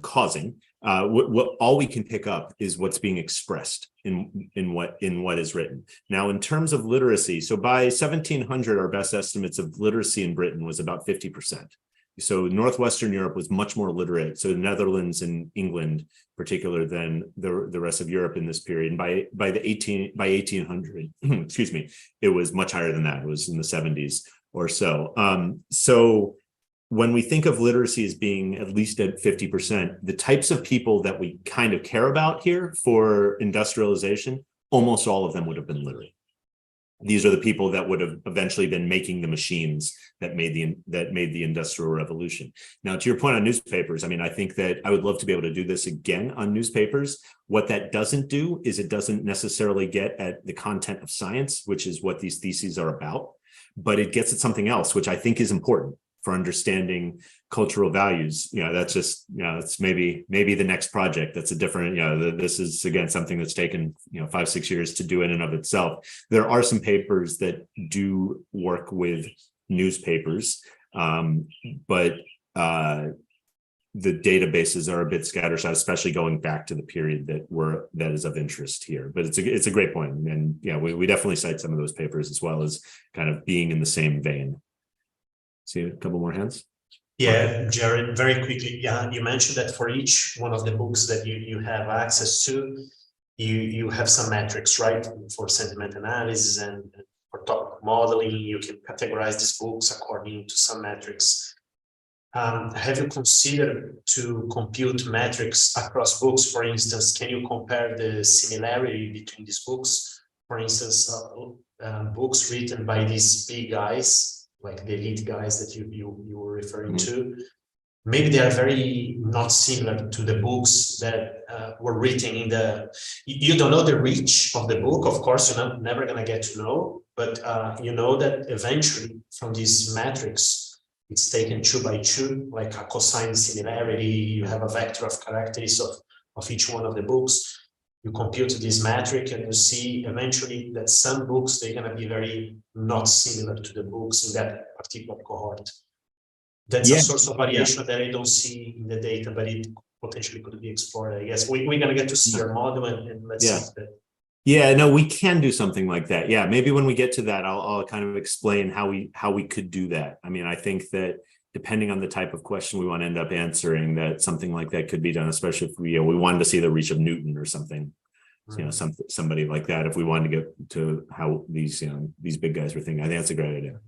causing. All we can pick up is what's being expressed in what is written. Now, in terms of literacy, so by 1700, our best estimates of literacy in Britain was about 50%. So Northwestern Europe was much more literate. So the Netherlands and England, particular, than the rest of Europe in this period. And by 1800, excuse me, it was much higher than that. It was in the 70s or so. So when we think of literacy as being at least at 50%, the types of people that we kind of care about here for industrialization, almost all of them would have been literate. these are the people that would have eventually been making the machines that made the Industrial Revolution. Now, to your point on newspapers, I mean, I think that I would love to be able to do this again on newspapers. What that doesn't do is it doesn't necessarily get at the content of science, which is what these theses are about, but it gets at something else, which I think is important for understanding cultural values. That's just, it's maybe the next project. That's a different, this is again something that's taken 5-6 years to do in and of itself. There are some papers that do work with newspapers, but the databases are a bit scattershot, especially going back to the period that is of interest here. But it's a great point, and we definitely cite some of those papers as well as kind of being in the same vein. See a couple more hands. Yeah, Jared, very quickly. Yeah, you mentioned that for each one of the books that you have access to, you have some metrics, right? For sentiment analysis and for topic modeling, you can categorize these books according to some metrics. Have you considered to compute metrics across books? For instance, can you compare the similarity between these books? For instance, books written by these big guys, like the elite guys that you were referring to, maybe they are very not similar to the books that were written in the. You don't know the reach of the book, of course. You're never going to get to know, but you know that eventually from these metrics, it's taken 2 by 2, like a cosine similarity. You have a vector of characteristics of each one of the books. You compute this metric and you see eventually that some books, they're going to be very not similar to the books in that particular cohort. That's a source of variation that I don't see in the data, but it potentially could be explored. I guess we're going to get to see your model and let's see that. Yeah, no, we can do something like that. Yeah, maybe when we get to that, I'll kind of explain how we could do that. I mean, I think that depending on the type of question we want to end up answering, that something like that could be done, especially if we wanted to see the reach of Newton or something, somebody like that. If we wanted to get to how these big guys were thinking, I think that's a great idea.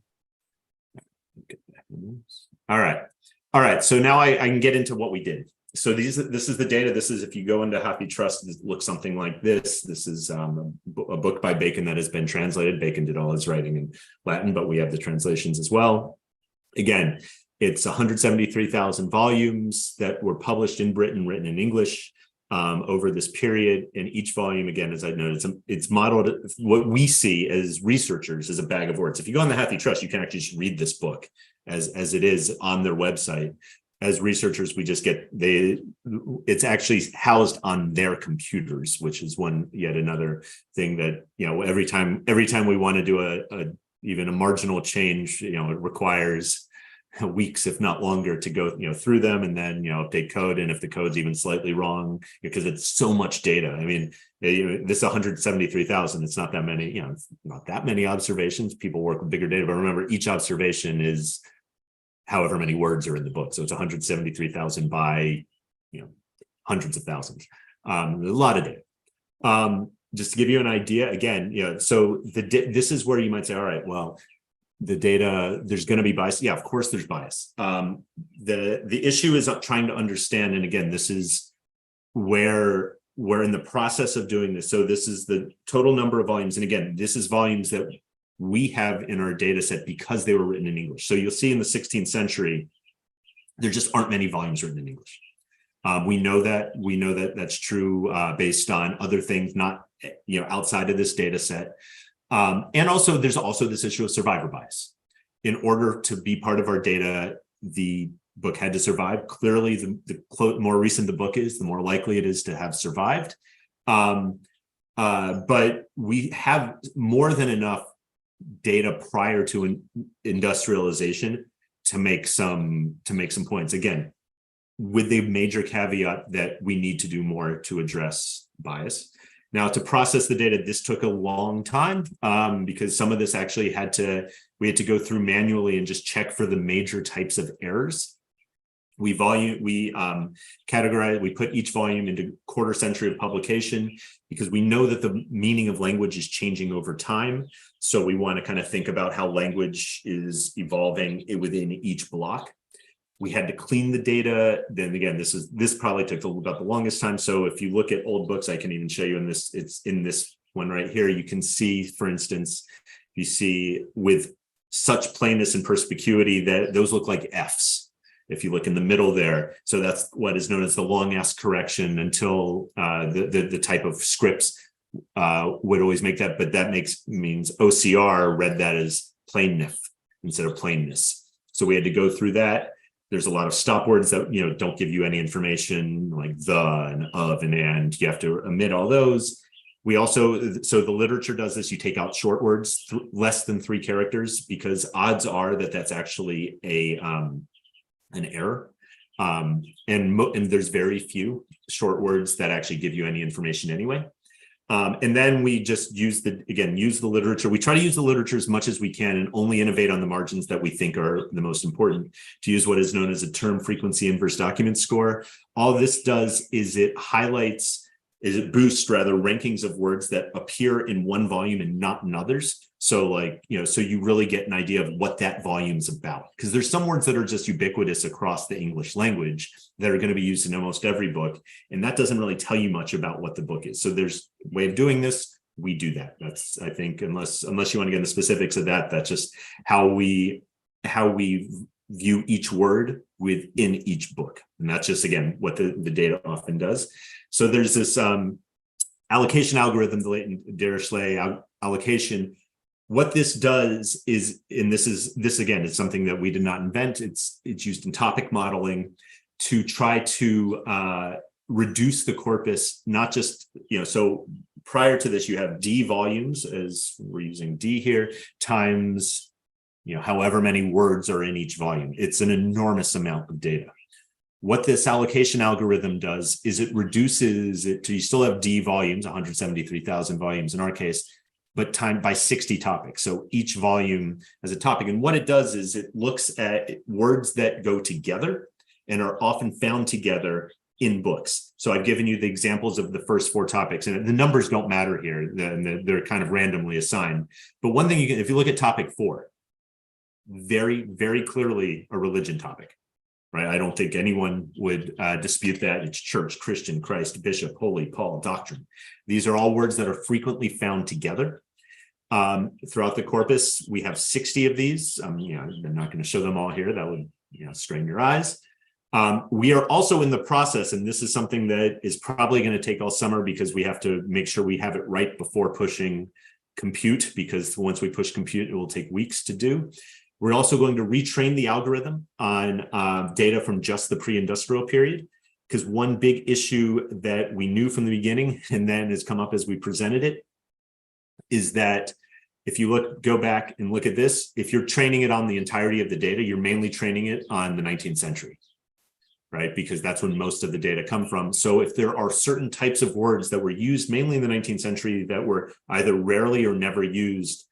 All right. So now I can get into what we did. So this is the data. This is, if you go into HappyTrust, it looks something like this. This is a book by Bacon that has been translated. Bacon did all his writing in Latin, but we have the translations as well. Again, it's 173,000 volumes that were published in Britain, written in English over this period. And each volume, again, as I noted, it's modeled, what we see as researchers as a bag of words. If you go on the HappyTrust, you can actually just read this book as it is on their website. As researchers, we just get, it's actually housed on their computers, which is yet another thing that, every time we want to do even a marginal change, it requires weeks, if not longer, to go through them and then update code. And if the code's even slightly wrong, because it's so much data. I mean, this 173,000, it's not that many, not that many observations. People work with bigger data, but remember, each observation is however many words are in the book. So it's 173,000 by hundreds of thousands. A lot of data. Just to give you an idea, again, so this is where you might say, all right, well, the data, there's going to be bias. Yeah, of course there's bias. The issue is trying to understand, and again, this is where we're in the process of doing this. So this is the total number of volumes. And again, this is volumes that we have in our data set because they were written in English. So you'll see in the 16th century, there just aren't many volumes written in English. We know that that's true based on other things, not outside of this data set. And also, there's also this issue of survivor bias. In order to be part of our data, the book had to survive. Clearly, the more recent the book is, the more likely it is to have survived. But we have more than enough data prior to industrialization to make some points. Again, with the major caveat that we need to do more to address bias. Now, to process the data, this took a long time because some of this actually we had to go through manually and just check for the major types of errors. We categorize, we put each volume into quarter century of publication because we know that the meaning of language is changing over time. So we want to kind of think about how language is evolving within each block. We had to clean the data. Then again, this probably took about the longest time. So if you look at old books, I can even show you it's in this one right here. You can see, for instance, you see with such plainness and perspicuity that those look like Fs. If you look in the middle there, so that's what is known as the long S correction until the type of scripts would always make that, but that means OCR read that as plainness instead of plainness. So we had to go through that. There's a lot of stop words that don't give you any information, like the and of and. You have to omit all those. We also, so the literature does this, you take out short words, less than 3 characters, because odds are that that's actually an error. And there's very few short words that actually give you any information anyway. And then we just use the literature. We try to use the literature as much as we can and only innovate on the margins that we think are the most important, to use what is known as a term frequency inverse document score. All this does is it boosts rankings of words that appear in one volume and not in others. So so you really get an idea of what that volume's about. Because there's some words that are just ubiquitous across the English language that are going to be used in almost every book. And that doesn't really tell you much about what the book is. So there's a way of doing this. We do that. That's, I think, unless you want to get into specifics of that, that's just how we view each word within each book. And that's just, again, what the data often does. So there's this allocation algorithm, the Leighton-Dirichlet allocation. What this does is, and this again, is something that we did not invent. It's used in topic modeling to try to reduce the corpus, not just, so prior to this, you have D volumes, as we're using D here, times, however many words are in each volume. It's an enormous amount of data. What this allocation algorithm does is it reduces it to, you still have D volumes, 173,000 volumes in our case, but timed by 60 topics. So each volume has a topic. And what it does is it looks at words that go together and are often found together in books. So I've given you the examples of the first 4 topics, and the numbers don't matter here. They're kind of randomly assigned. But one thing if you look at topic 4, very, very clearly a religion topic. Right? I don't think anyone would dispute that. It's church, Christian, Christ, bishop, holy, Paul, doctrine. These are all words that are frequently found together. Throughout the corpus, we have 60 of these. I'm not going to show them all here. That would strain your eyes. We are also in the process, and this is something that is probably going to take all summer because we have to make sure we have it right before pushing compute, because once we push compute, it will take weeks to do. We're also going to retrain the algorithm on data from just the pre-industrial period, because one big issue that we knew from the beginning and then has come up as we presented it is that if you go back and look at this, if you're training it on the entirety of the data, you're mainly training it on the 19th century, right? Because that's when most of the data come from. So if there are certain types of words that were used mainly in the 19th century that were either rarely or never used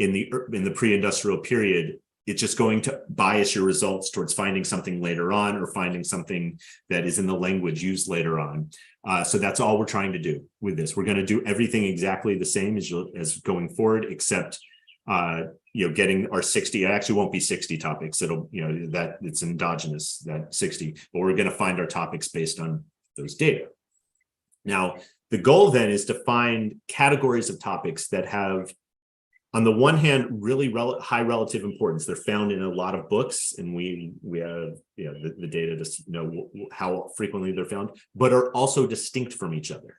in the pre-industrial period, it's just going to bias your results towards finding something later on or finding something that is in the language used later on. So that's all we're trying to do with this. We're going to do everything exactly the same as going forward, except getting our 60. It actually won't be 60 topics. It'll that it's endogenous, that 60, but we're going to find our topics based on those data. Now, the goal then is to find categories of topics that have, on the one hand, really high relative importance. They're found in a lot of books, and we have the data to know how frequently they're found, but are also distinct from each other.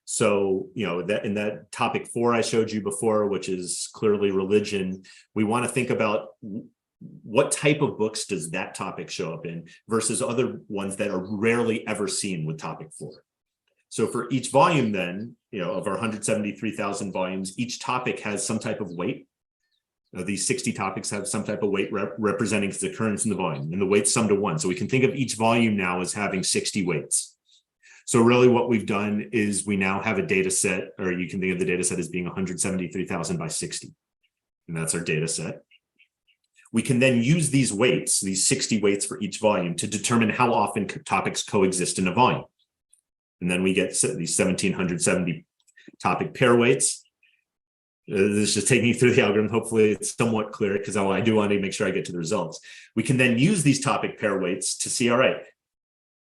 So that in that topic 4 I showed you before, which is clearly religion, we want to think about what type of books does that topic show up in versus other ones that are rarely ever seen with topic 4. So for each volume then, of our 173,000 volumes, each topic has some type of weight. These 60 topics have some type of weight representing its occurrence in the volume, and the weights sum to 1. So we can think of each volume now as having 60 weights. So really what we've done is we now have a data set, or you can think of the data set as being 173,000 by 60. And that's our data set. We can then use these weights, these 60 weights for each volume, to determine how often topics coexist in a volume. And then we get these 1,770 topic pair weights. This is just taking you through the algorithm. Hopefully it's somewhat clear, because I do want to make sure I get to the results. We can then use these topic pair weights to see, all right,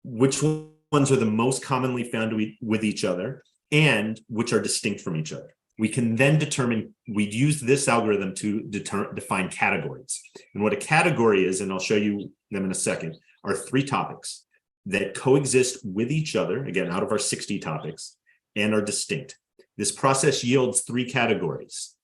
which ones are the most commonly found with each other and which are distinct from each other. We can then determine, we'd use this algorithm to define categories. And what a category is, and I'll show you them in a second, are 3 topics that coexist with each other, again, out of our 60 topics, and are distinct. This process yields 3 categories,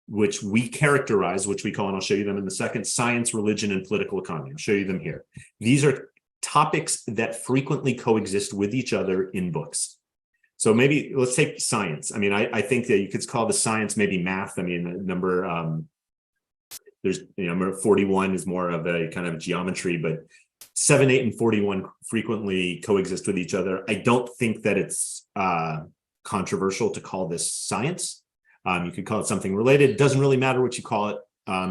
which we characterize, which we call, and I'll show you them in a second, science, religion, and political economy. I'll show you them here. These are topics that frequently coexist with each other in books. So maybe let's take science. I mean, I think that you could call the science maybe math. I mean, there's, number 41 is more of a kind of geometry, but 7, 8, and 41 frequently coexist with each other. I don't think that it's controversial to call this science. You could call it something related. It doesn't really matter what you call it.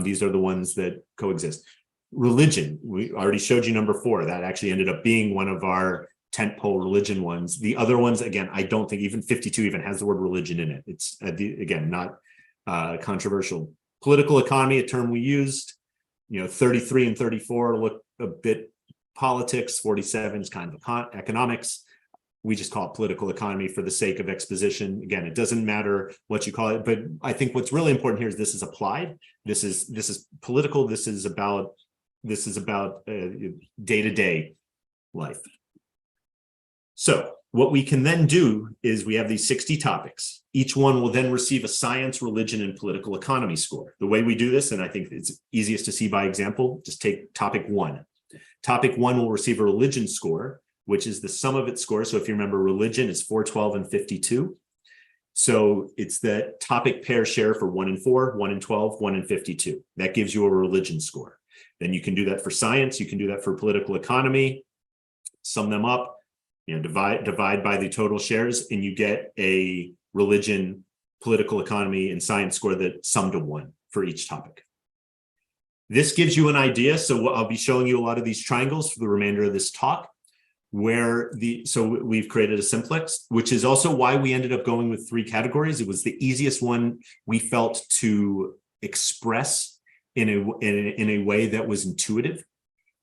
These are the ones that coexist. Religion, we already showed you number 4. That actually ended up being one of our tentpole religion ones. The other ones, again, I don't think even 52 even has the word religion in it. It's, again, not controversial. Political economy, a term we used, 33 and 34 look a bit politics, 47 is kind of economics. We just call it political economy for the sake of exposition. Again, it doesn't matter what you call it, but I think what's really important here is this is applied. This is political. This is about day-to-day life. So what we can then do is we have these 60 topics. Each one will then receive a science, religion, and political economy score. The way we do this, and I think it's easiest to see by example, just take topic 1. Topic 1 will receive a religion score, which is the sum of its scores. So if you remember, religion is 4, 12, and 52. So it's the topic pair share for 1 and 4, 1 and 12, 1 and 52. That gives you a religion score. Then you can do that for science. You can do that for political economy, sum them up, divide by the total shares, and you get a religion, political economy, and science score that sum to 1 for each topic. This gives you an idea. So I'll be showing you a lot of these triangles for the remainder of this talk, so we've created a simplex, which is also why we ended up going with 3 categories. It was the easiest one we felt to express in a way that was intuitive.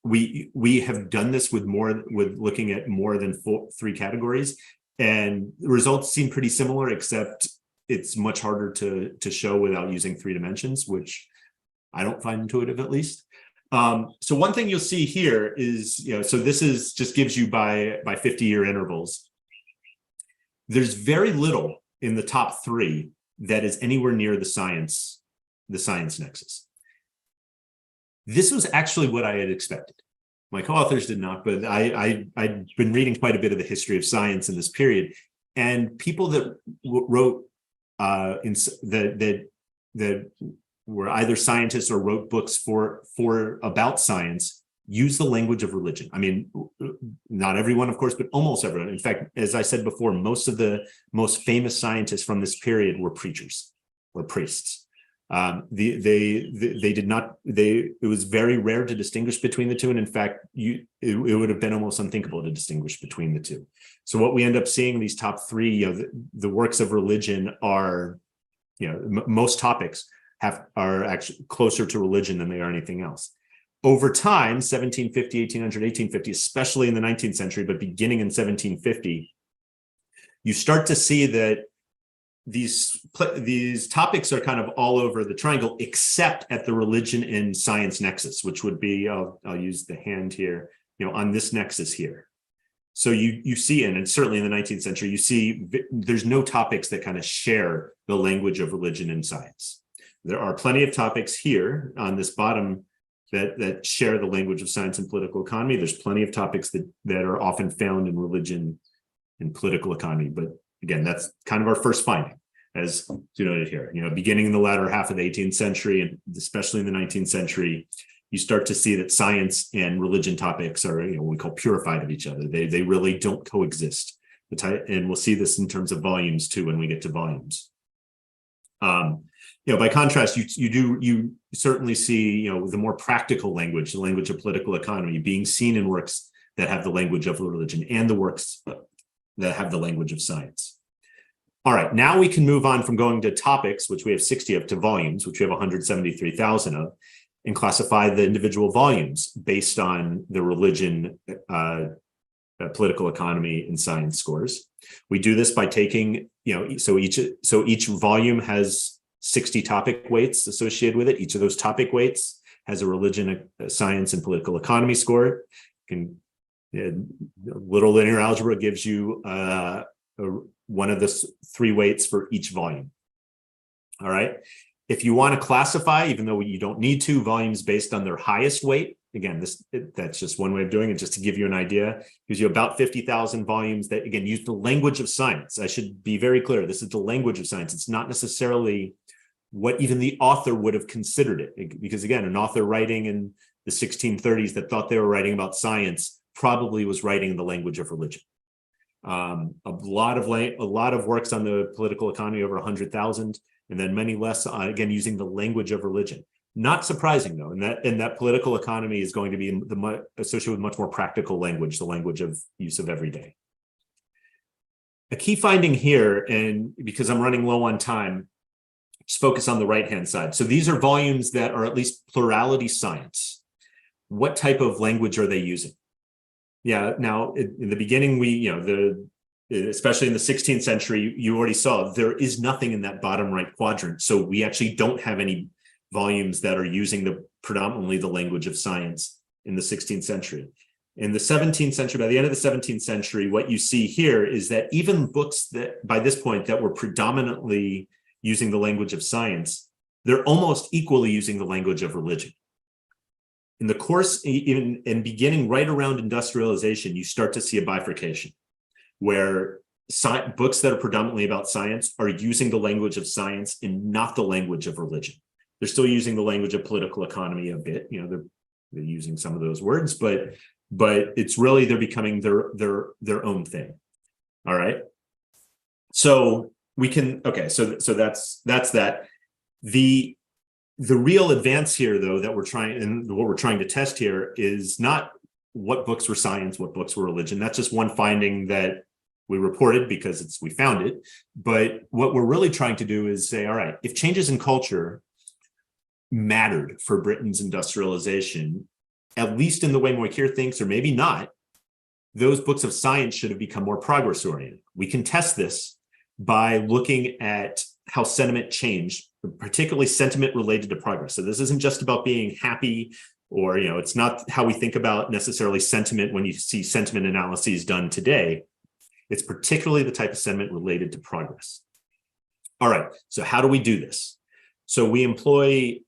We have done this with looking at more than 3 categories, and the results seem pretty similar, except it's much harder to show without using 3 dimensions, which I don't find intuitive, at least. So one thing you'll see here is, so this is just gives you by 50-year intervals. There's very little in the top 3 that is anywhere near the science nexus. This was actually what I had expected. My co-authors did not, but I'd been reading quite a bit of the history of science in this period, and people that wrote that were either scientists or wrote books about science use the language of religion. I mean, not everyone, of course, but almost everyone. In fact, as I said before, most of the most famous scientists from this period were preachers or priests. It was very rare to distinguish between the two. And in fact, it would have been almost unthinkable to distinguish between the two. So what we end up seeing, these top 3, the works of religion are, most topics are actually closer to religion than they are anything else. Over time, 1750, 1800, 1850, especially in the 19th century, but beginning in 1750, you start to see that these topics are kind of all over the triangle, except at the religion and science nexus, which would be, I'll use the hand here, on this nexus here. So you see, and certainly in the 19th century, you see there's no topics that kind of share the language of religion and science. There are plenty of topics here on this bottom that share the language of science and political economy. There's plenty of topics that are often found in religion and political economy. But again, that's kind of our first finding, as denoted here. Beginning in the latter half of the 18th century, and especially in the 19th century, you start to see that science and religion topics are, what we call purified of each other. They really don't coexist. And we'll see this in terms of volumes too when we get to volumes. By contrast, you certainly see, the more practical language, the language of political economy, being seen in works that have the language of religion and the works that have the language of science. All right, now we can move on from going to topics, which we have 60 of, to volumes, which we have 173,000 of, and classify the individual volumes based on the religion, political economy, and science scores. We do this by taking so each volume has 60 topic weights associated with it. Each of those topic weights has a religion, a science, and political economy score. Little linear algebra gives you one of the 3 weights for each volume. All right. If you want to classify, even though you don't need to, volumes based on their highest weight, again, that's just one way of doing it, just to give you an idea. Gives you about 50,000 volumes that, again, use the language of science. I should be very clear. This is the language of science. It's not necessarily what even the author would have considered it. Because, again, an author writing in the 1630s that thought they were writing about science probably was writing in the language of religion. A lot of works on the political economy, over 100,000, and then many less, again, using the language of religion. Not surprising, though, and that political economy is going to be associated with much more practical language, the language of use of every day. A key finding here, and because I'm running low on time, just focus on the right-hand side. So these are volumes that are at least plurality science. What type of language are they using? Yeah, now in the beginning, especially in the 16th century, you already saw there is nothing in that bottom right quadrant. So we actually don't have any volumes that are using predominantly the language of science in the 16th century. In the 17th century, by the end of the 17th century, what you see here is that even books that by this point that were predominantly using the language of science, they're almost equally using the language of religion. In the course, even in beginning right around industrialization, you start to see a bifurcation where books that are predominantly about science are using the language of science and not the language of religion. They're still using the language of political economy a bit. They're using some of those words, but it's really they're becoming their own thing. All right. So we can so that's that. The real advance here, though, that we're trying and what we're trying to test here is not what books were science, what books were religion. That's just one finding that we reported because we found it. But what we're really trying to do is say, all right, if changes in culture mattered for Britain's industrialization, at least in the way Moikir thinks, or maybe not, those books of science should have become more progress-oriented. We can test this by looking at how sentiment changed, particularly sentiment related to progress. So this isn't just about being happy, or it's not how we think about necessarily sentiment when you see sentiment analyses done today. It's particularly the type of sentiment related to progress. All right, so how do we do this? So we employ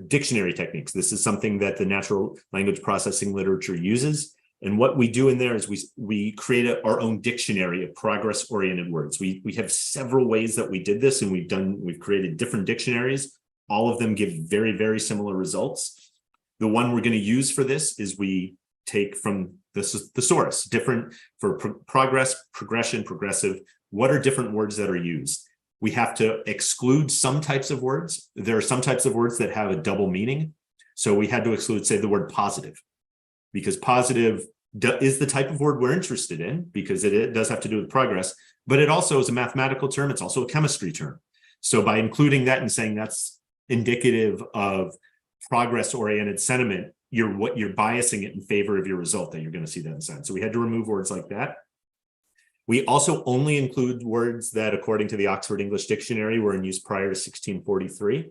dictionary techniques. This is something that the natural language processing literature uses. And what we do in there is we create our own dictionary of progress-oriented words. We have several ways that we did this, and we've created different dictionaries. All of them give very, very similar results. The one we're going to use for this is we take from the source, different for progress, progression, progressive. What are different words that are used? We have to exclude some types of words. There are some types of words that have a double meaning. So we had to exclude, say, the word positive, because positive is the type of word we're interested in, because it does have to do with progress, but it also is a mathematical term. It's also a chemistry term. So by including that and saying that's indicative of progress-oriented sentiment, you're biasing it in favor of your result that you're going to see that in science. So we had to remove words like that. We also only include words that, according to the Oxford English Dictionary, were in use prior to 1643.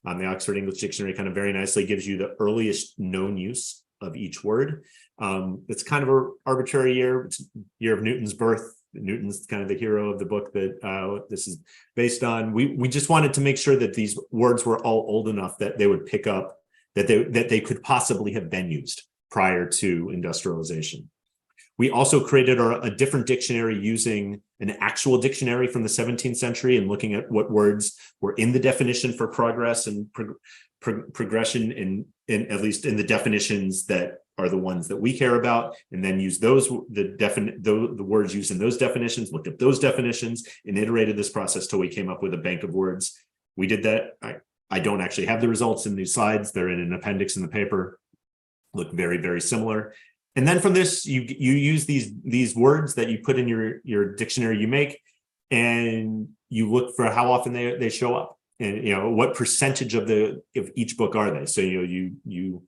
The Oxford English Dictionary kind of very nicely gives you the earliest known use of each word. It's kind of an arbitrary year. It's the year of Newton's birth. Newton's kind of the hero of the book that this is based on. We just wanted to make sure that these words were all old enough that they would pick up, that they could possibly have been used prior to industrialization. We also created a different dictionary using an actual dictionary from the 17th century and looking at what words were in the definition for progress and progression, in at least in the definitions that are the ones that we care about, and then use the words used in those definitions, looked at those definitions, and iterated this process till we came up with a bank of words. We did that. I don't actually have the results in these slides. They're in an appendix in the paper. Look very, very similar. And then from this, you use these words that you put in your dictionary you make, and you look for how often they show up, and what percentage of each book are they. So you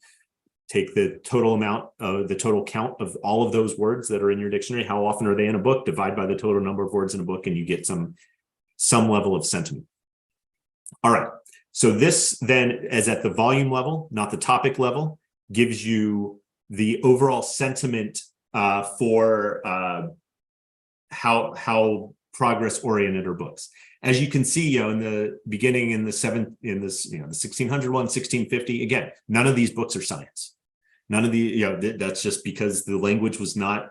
take the total amount, the total count of all of those words that are in your dictionary. How often are they in a book? Divide by the total number of words in a book, and you get some some level of sentiment. All right. So this then, as at the volume level, not the topic level, gives you the overall sentiment for how progress-oriented are books. As you can see, in the beginning in the 1600 one, 1650, again, none of these books are science. None of the, that's just because the language was not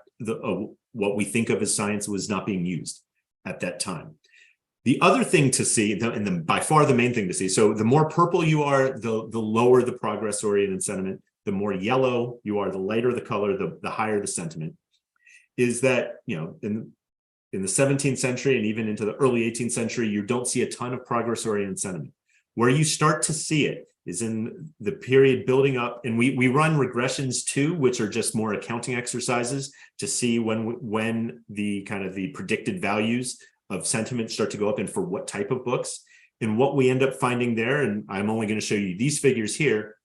what we think of as science was not being used at that time. The other thing to see, and by far the main thing to see, so the more purple you are, the lower the progress-oriented sentiment. The more yellow you are, the lighter the color, the higher the sentiment. Is that, in the 17th century and even into the early 18th century, you don't see a ton of progress-oriented sentiment. Where you start to see it is in the period building up, and we run regressions too, which are just more accounting exercises to see when the kind of the predicted values of sentiment start to go up and for what type of books. And what we end up finding there, and I'm only going to show you these figures here,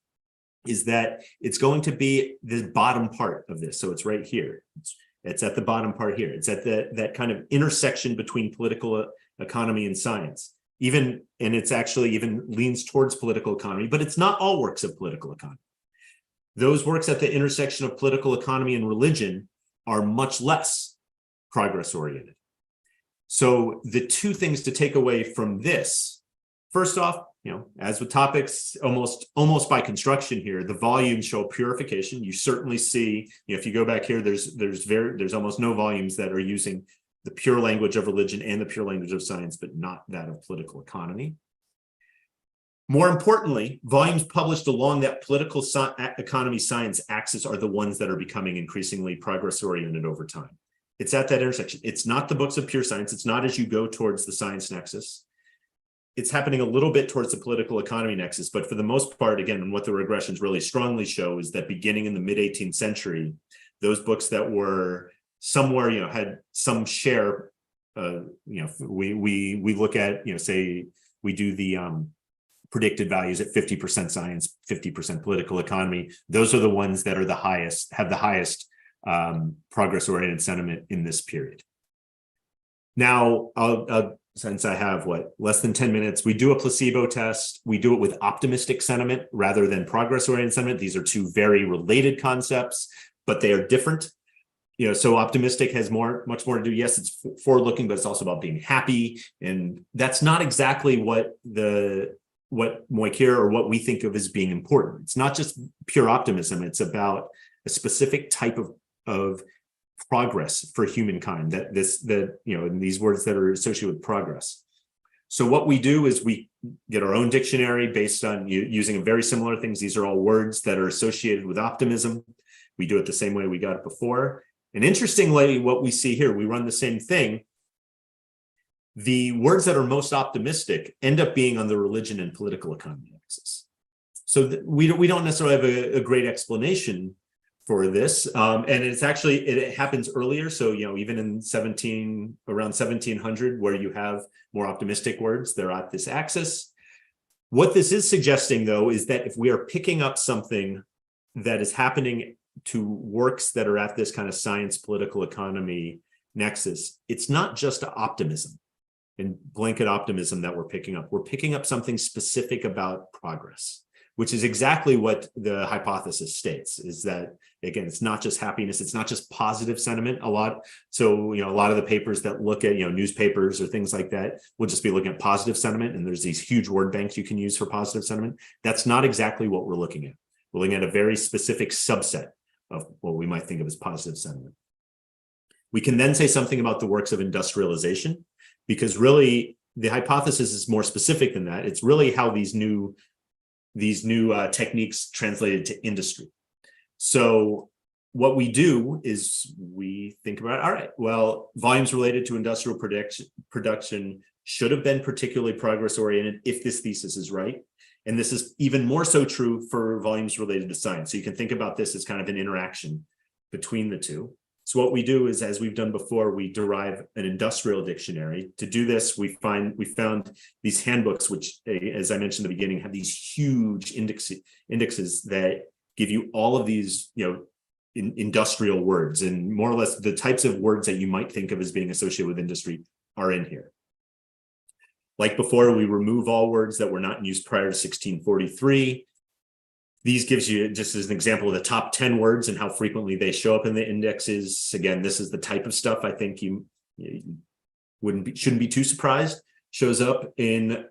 is that it's going to be the bottom part of this. So it's right here. It's at the bottom part here. It's at that kind of intersection between political economy and science. And it's actually even leans towards political economy, but it's not all works of political economy. Those works at the intersection of political economy and religion are much less progress-oriented. So the two things to take away from this, first off, as with topics, almost by construction here, the volumes show purification. You certainly see, if you go back here, there's almost no volumes that are using the pure language of religion and the pure language of science, but not that of political economy. More importantly, volumes published along that political economy science axis are the ones that are becoming increasingly progress-oriented over time. It's at that intersection. It's not the books of pure science. It's not as you go towards the science nexus. It's happening a little bit towards the political economy nexus, but for the most part, again, and what the regressions really strongly show is that beginning in the mid-18th century, those books that were somewhere, had some share, we look at, say we do the predicted values at 50% science, 50% political economy. Those are the ones that are have the highest progress-oriented sentiment in this period. Now, since I have less than 10 minutes, we do a placebo test. We do it with optimistic sentiment rather than progress-oriented sentiment. These are two very related concepts, but they are different. So optimistic has much more to do. Yes, it's forward-looking, but it's also about being happy, and that's not exactly what Moikir or what we think of as being important. It's not just pure optimism. It's about a specific type of progress for humankind, and these words that are associated with progress. So what we do is we get our own dictionary based on using very similar things. These are all words that are associated with optimism. We do it the same way we got it before. And interestingly, what we see here, we run the same thing. The words that are most optimistic end up being on the religion and political economy axis. So we don't necessarily have a great explanation for this, and it happens earlier. So even in around 1700, where you have more optimistic words, they're at this axis. What this is suggesting, though, is that if we are picking up something that is happening to works that are at this kind of science, political economy nexus, it's not just optimism and blanket optimism that we're picking up. We're picking up something specific about progress, which is exactly what the hypothesis states, is that, again, it's not just happiness, it's not just positive sentiment. A lot of the papers that look at, newspapers or things like that will just be looking at positive sentiment, and there's these huge word banks you can use for positive sentiment. That's not exactly what we're looking at. We're looking at a very specific subset of what we might think of as positive sentiment. We can then say something about the works of industrialization, because really the hypothesis is more specific than that. It's really how these new techniques translated to industry. So what we do is we think about, all right, well, volumes related to industrial production should have been particularly progress-oriented if this thesis is right. And this is even more so true for volumes related to science. So you can think about this as kind of an interaction between the two. So what we do is, as we've done before, we derive an industrial dictionary. To do this, we found these handbooks, which, as I mentioned at the beginning, have these huge indexes that give you all of these, industrial words, and more or less the types of words that you might think of as being associated with industry are in here. Like before, we remove all words that were not in use prior to 1643. These gives you, just as an example, of the top 10 words and how frequently they show up in the indexes. Again, this is the type of stuff I think you shouldn't be too surprised shows up in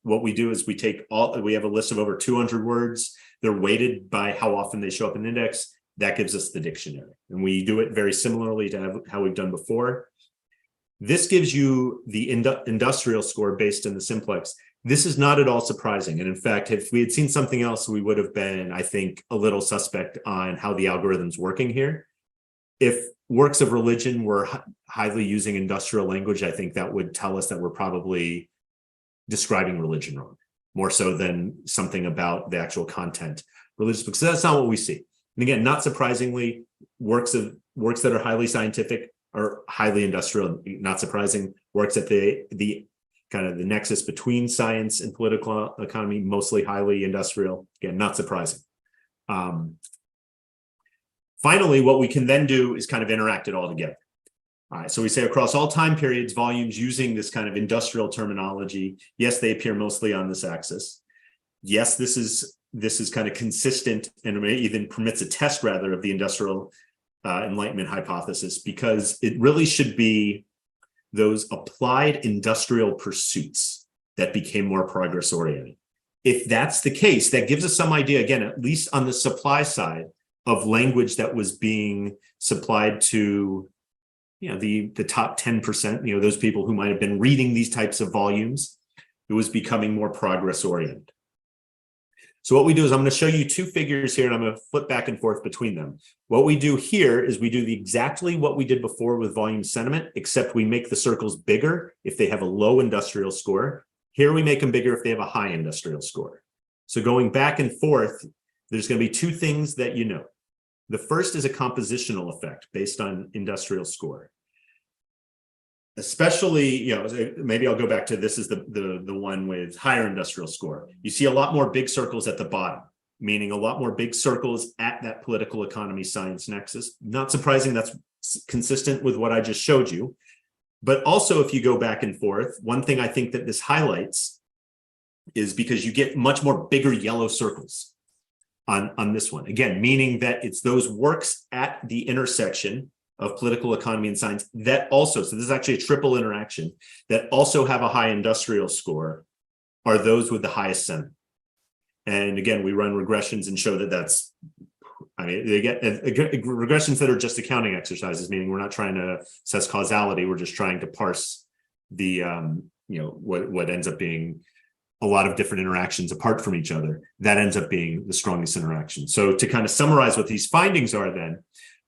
what we do is we have a list of over 200 words. They're weighted by how often they show up in the index. That gives us the dictionary. And we do it very similarly to how we've done before. This gives you the industrial score based in the simplex. This is not at all surprising. And in fact, if we had seen something else, we would have been, I think, a little suspect on how the algorithm's working here. If works of religion were highly using industrial language, I think that would tell us that we're probably describing religion wrong, more so than something about the actual content religious books. So that's not what we see. And again, not surprisingly, works that are highly scientific are highly industrial. Not surprising, works at the kind of the nexus between science and political economy, mostly highly industrial. Again, not surprising. Finally, what we can then do is kind of interact it all together. All right, so we say across all time periods, volumes using this kind of industrial terminology, yes, they appear mostly on this axis. Yes, this is kind of consistent and even permits a test rather of the industrial Enlightenment hypothesis, because it really should be those applied industrial pursuits that became more progress oriented. If that's the case, that gives us some idea, again, at least on the supply side, of language that was being supplied to, the top 10%, those people who might have been reading these types of volumes. It was becoming more progress oriented. So what we do is I'm going to show you two figures here, and I'm going to flip back and forth between them. What we do here is we do exactly what we did before with volume sentiment, except we make the circles bigger if they have a low industrial score. Here we make them bigger if they have a high industrial score. So going back and forth, there's going to be two things that you know. The first is a compositional effect based on industrial score. Especially, maybe I'll go back to this is the one with higher industrial score. You see a lot more big circles at the bottom, meaning a lot more big circles at that political economy science nexus. Not surprising, that's consistent with what I just showed you. But also, if you go back and forth, one thing I think that this highlights is because you get much more bigger yellow circles on this one. Again, meaning that it's those works at the intersection of political economy and science that also, so this is actually a triple interaction, that also have a high industrial score, are those with the highest sentiment. And again, we run regressions and show that they get regressions that are just accounting exercises, meaning we're not trying to assess causality, we're just trying to parse the, what ends up being a lot of different interactions apart from each other. That ends up being the strongest interaction. So to kind of summarize what these findings are then,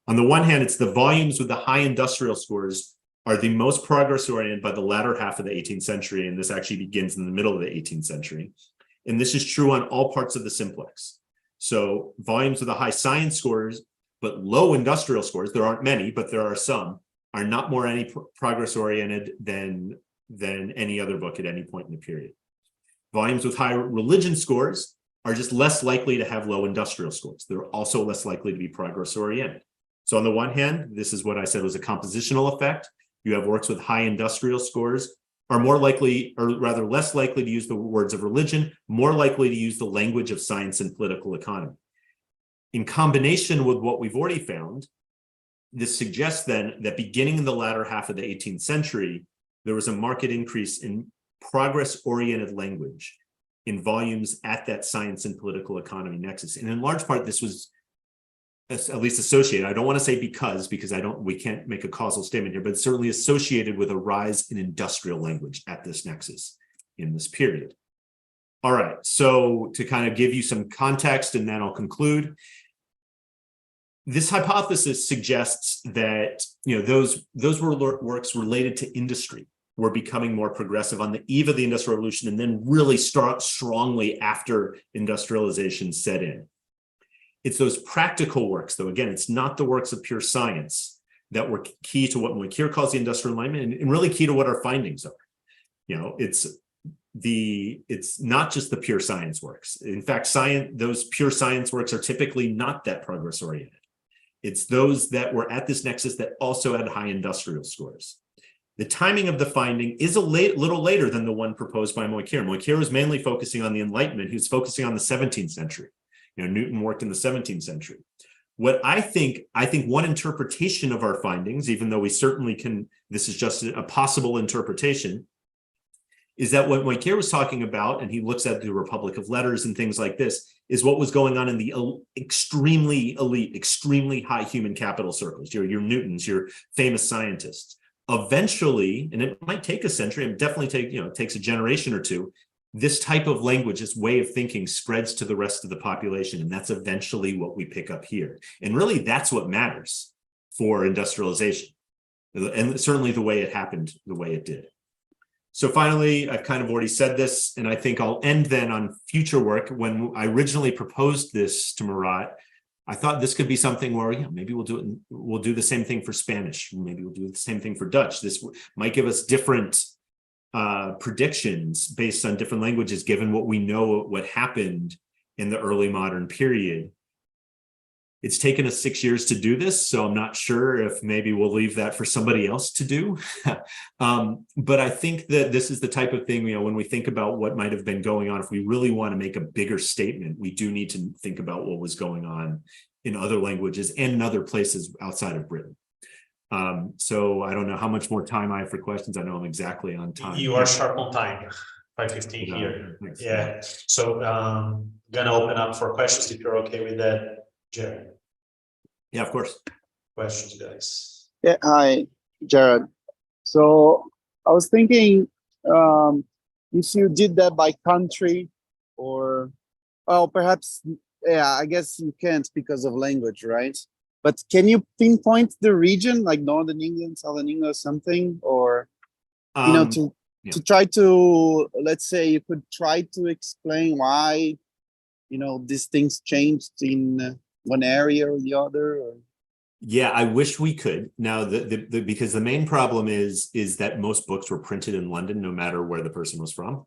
on the one hand, it's the volumes with the high industrial scores are the most progress oriented by the latter half of the 18th century. And this actually begins in the middle of the 18th century. And this is true on all parts of the simplex. So volumes with the high science scores, but low industrial scores, there aren't many, but there are some, are not more any progress oriented than any other book at any point in the period. Volumes with high religion scores are just less likely to have low industrial scores. They're also less likely to be progress oriented. So on the one hand, this is what I said was a compositional effect. You have works with high industrial scores are more likely, or rather less likely to use the words of religion, more likely to use the language of science and political economy. In combination with what we've already found, this suggests then that beginning in the latter half of the 18th century, there was a marked increase in progress-oriented language in volumes at that science and political economy nexus. And in large part, this was at least associated. I don't want to say because we can't make a causal statement here, but it's certainly associated with a rise in industrial language at this nexus in this period. All right, so to kind of give you some context and then I'll conclude. This hypothesis suggests that those were works related to industry were becoming more progressive on the eve of the Industrial Revolution and then really start strongly after industrialization set in. It's those practical works, though, again, it's not the works of pure science that were key to what McKeer calls the industrial alignment and really key to what our findings are. It's not just the pure science works. In fact, those pure science works are typically not that progress oriented. It's those that were at this nexus that also had high industrial scores. The timing of the finding is a little later than the one proposed by Moicure. Moicure was mainly focusing on the Enlightenment. He was focusing on the 17th century. Newton worked in the 17th century. What I think one interpretation of our findings, even though we certainly can, this is just a possible interpretation, is that what Moicure was talking about, and he looks at the Republic of Letters and things like this, is what was going on in the extremely elite, extremely high human capital circles, your Newtons, your famous scientists. Eventually, and it might take a century, it definitely takes a generation or two, this type of language, this way of thinking spreads to the rest of the population. And that's eventually what we pick up here. And really, that's what matters for industrialization. And certainly the way it happened, the way it did. So finally, I've kind of already said this, and I think I'll end then on future work. When I originally proposed this to Murat, I thought this could be something where, maybe we'll do the same thing for Spanish. Maybe we'll do the same thing for Dutch. This might give us different predictions based on different languages, given what we know what happened in the early modern period. It's taken us 6 years to do this, so I'm not sure if maybe we'll leave that for somebody else to do. But I think that this is the type of thing, when we think about what might have been going on, if we really want to make a bigger statement, we do need to think about what was going on in other languages and in other places outside of Britain. So I don't know how much more time I have for questions. I know I'm exactly on time. You are sharp on time, 5:15 here. Yeah, so gonna open up for questions if you're okay with that, Jared. Yeah, of course. Questions, guys. Yeah, hi, Jared. So I was thinking if you did that by country or, well, perhaps, yeah, I guess you can't because of language, right? But can you pinpoint the region, like Northern England, Southern England, or something, or to try to, let's say, you could try to explain why, these things changed in one area or the other? Or? Yeah, I wish we could. Now, because the main problem is that most books were printed in London, no matter where the person was from.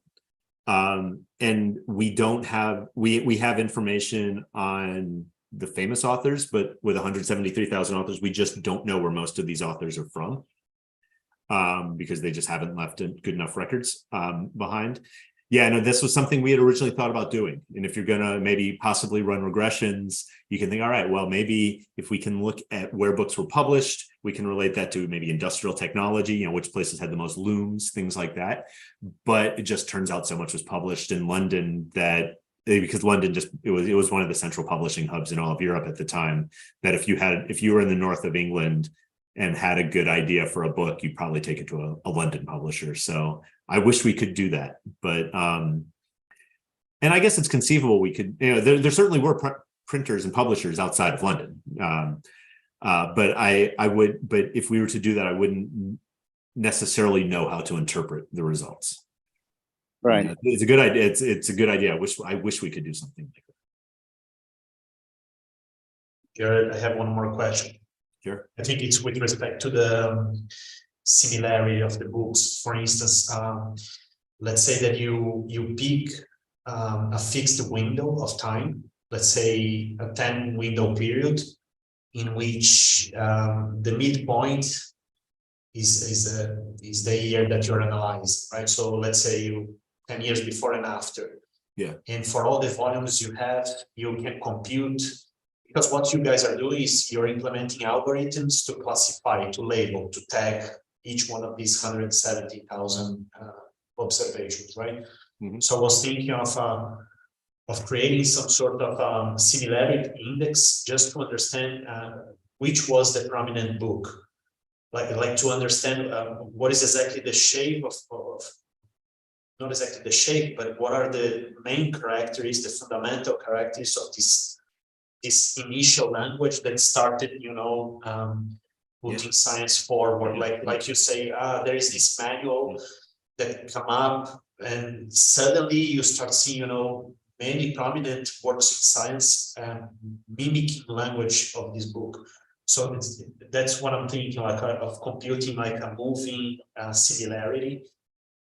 And we don't have, we have information on the famous authors, but with 173,000 authors, we just don't know where most of these authors are from, because they just haven't left good enough records behind. Yeah, no, this was something we had originally thought about doing. And if you're going to maybe possibly run regressions, you can think, all right, well, maybe if we can look at where books were published, we can relate that to maybe industrial technology, which places had the most looms, things like that. But it just turns out so much was published in London that, because London it was one of the central publishing hubs in all of Europe at the time, that if you were in the north of England and had a good idea for a book, you'd probably take it to a London publisher. So I wish we could do that, but and I guess it's conceivable we could. There certainly were printers and publishers outside of London, but if we were to do that, I wouldn't necessarily know how to interpret the results. Right. It's a good idea. It's a good idea. I wish we could do something like that. Jared, I have one more question. Sure. I think it's with respect to the similarity of the books. For instance, let's say that you pick a fixed window of time, let's say a 10 window period, in which the midpoint is the year that you're analyzed, right? So let's say 10 years before and after. Yeah. And for all the volumes you have, you can compute. Because what you guys are doing is you're implementing algorithms to classify, to label, to tag each one of these 170,000 observations, right? Mm-hmm. So I was thinking of creating some sort of similarity index just to understand which was the prominent book, like to understand what is exactly the shape of not exactly the shape, but what are the main characteristics, the fundamental characteristics of this initial language that started, putting science forward. Like you say, there is this manual that come up, and suddenly you start seeing, many prominent works of science mimicking language of this book. So that's what I'm thinking, of computing like a moving similarity.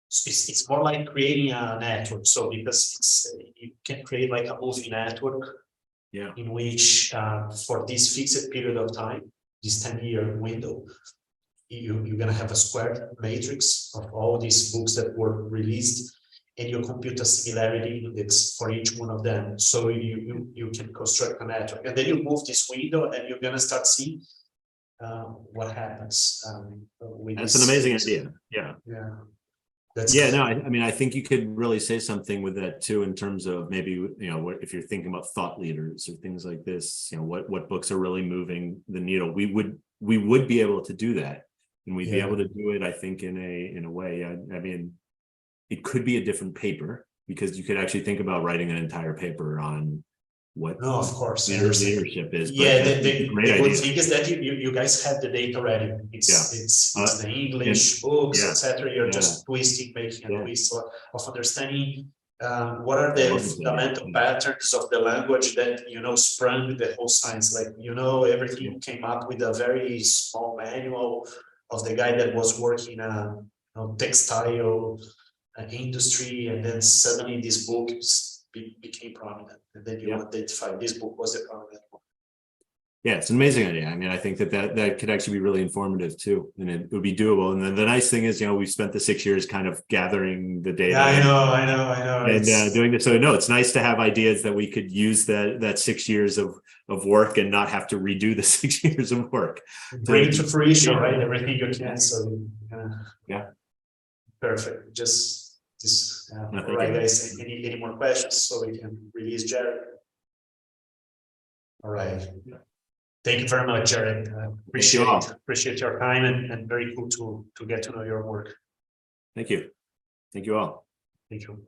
It's more like creating a network. So because you can create like a moving network. Yeah. In which for this fixed period of time, this 10-year window, you're gonna have a square matrix of all these books that were released, and you compute a similarity index for each one of them. So you can construct a network, and then you move this window, and you're gonna start seeing what happens. That's an amazing idea. Yeah. Yeah. No, I mean, I think you could really say something with that too, in terms of maybe, you know, if you're thinking about thought leaders or things like this, you know, what books are really moving the needle. We would be able to do that, and we'd be able to do it, I think, in a way. I mean, it could be a different paper, because you could actually think about writing an entire paper on what No, of course, leadership is. Yeah, the good thing is that you guys have the data already. It's the English books, etc. You're just twisting, making a twist of understanding what are the fundamental patterns of the language that sprung the whole science. Like everything came up with a very small manual of the guy that was working textile industry, and then suddenly this book became prominent, and then you identify this book was the prominent one. Yeah, it's an amazing idea. I mean, I think that could actually be really informative too, and it would be doable. And then the nice thing is, we've spent the 6 years kind of gathering the data. Yeah, I know. And doing this. So no, it's nice to have ideas that we could use that 6 years of work and not have to redo the 6 years of work. Bring it to fruition, right? Everything you can. So perfect. Just all right, guys. Any more questions so we can release Jared? All right. Thank you very much, Jared. Appreciate your time, and very cool to get to know your work. Thank you. Thank you all. Thank you.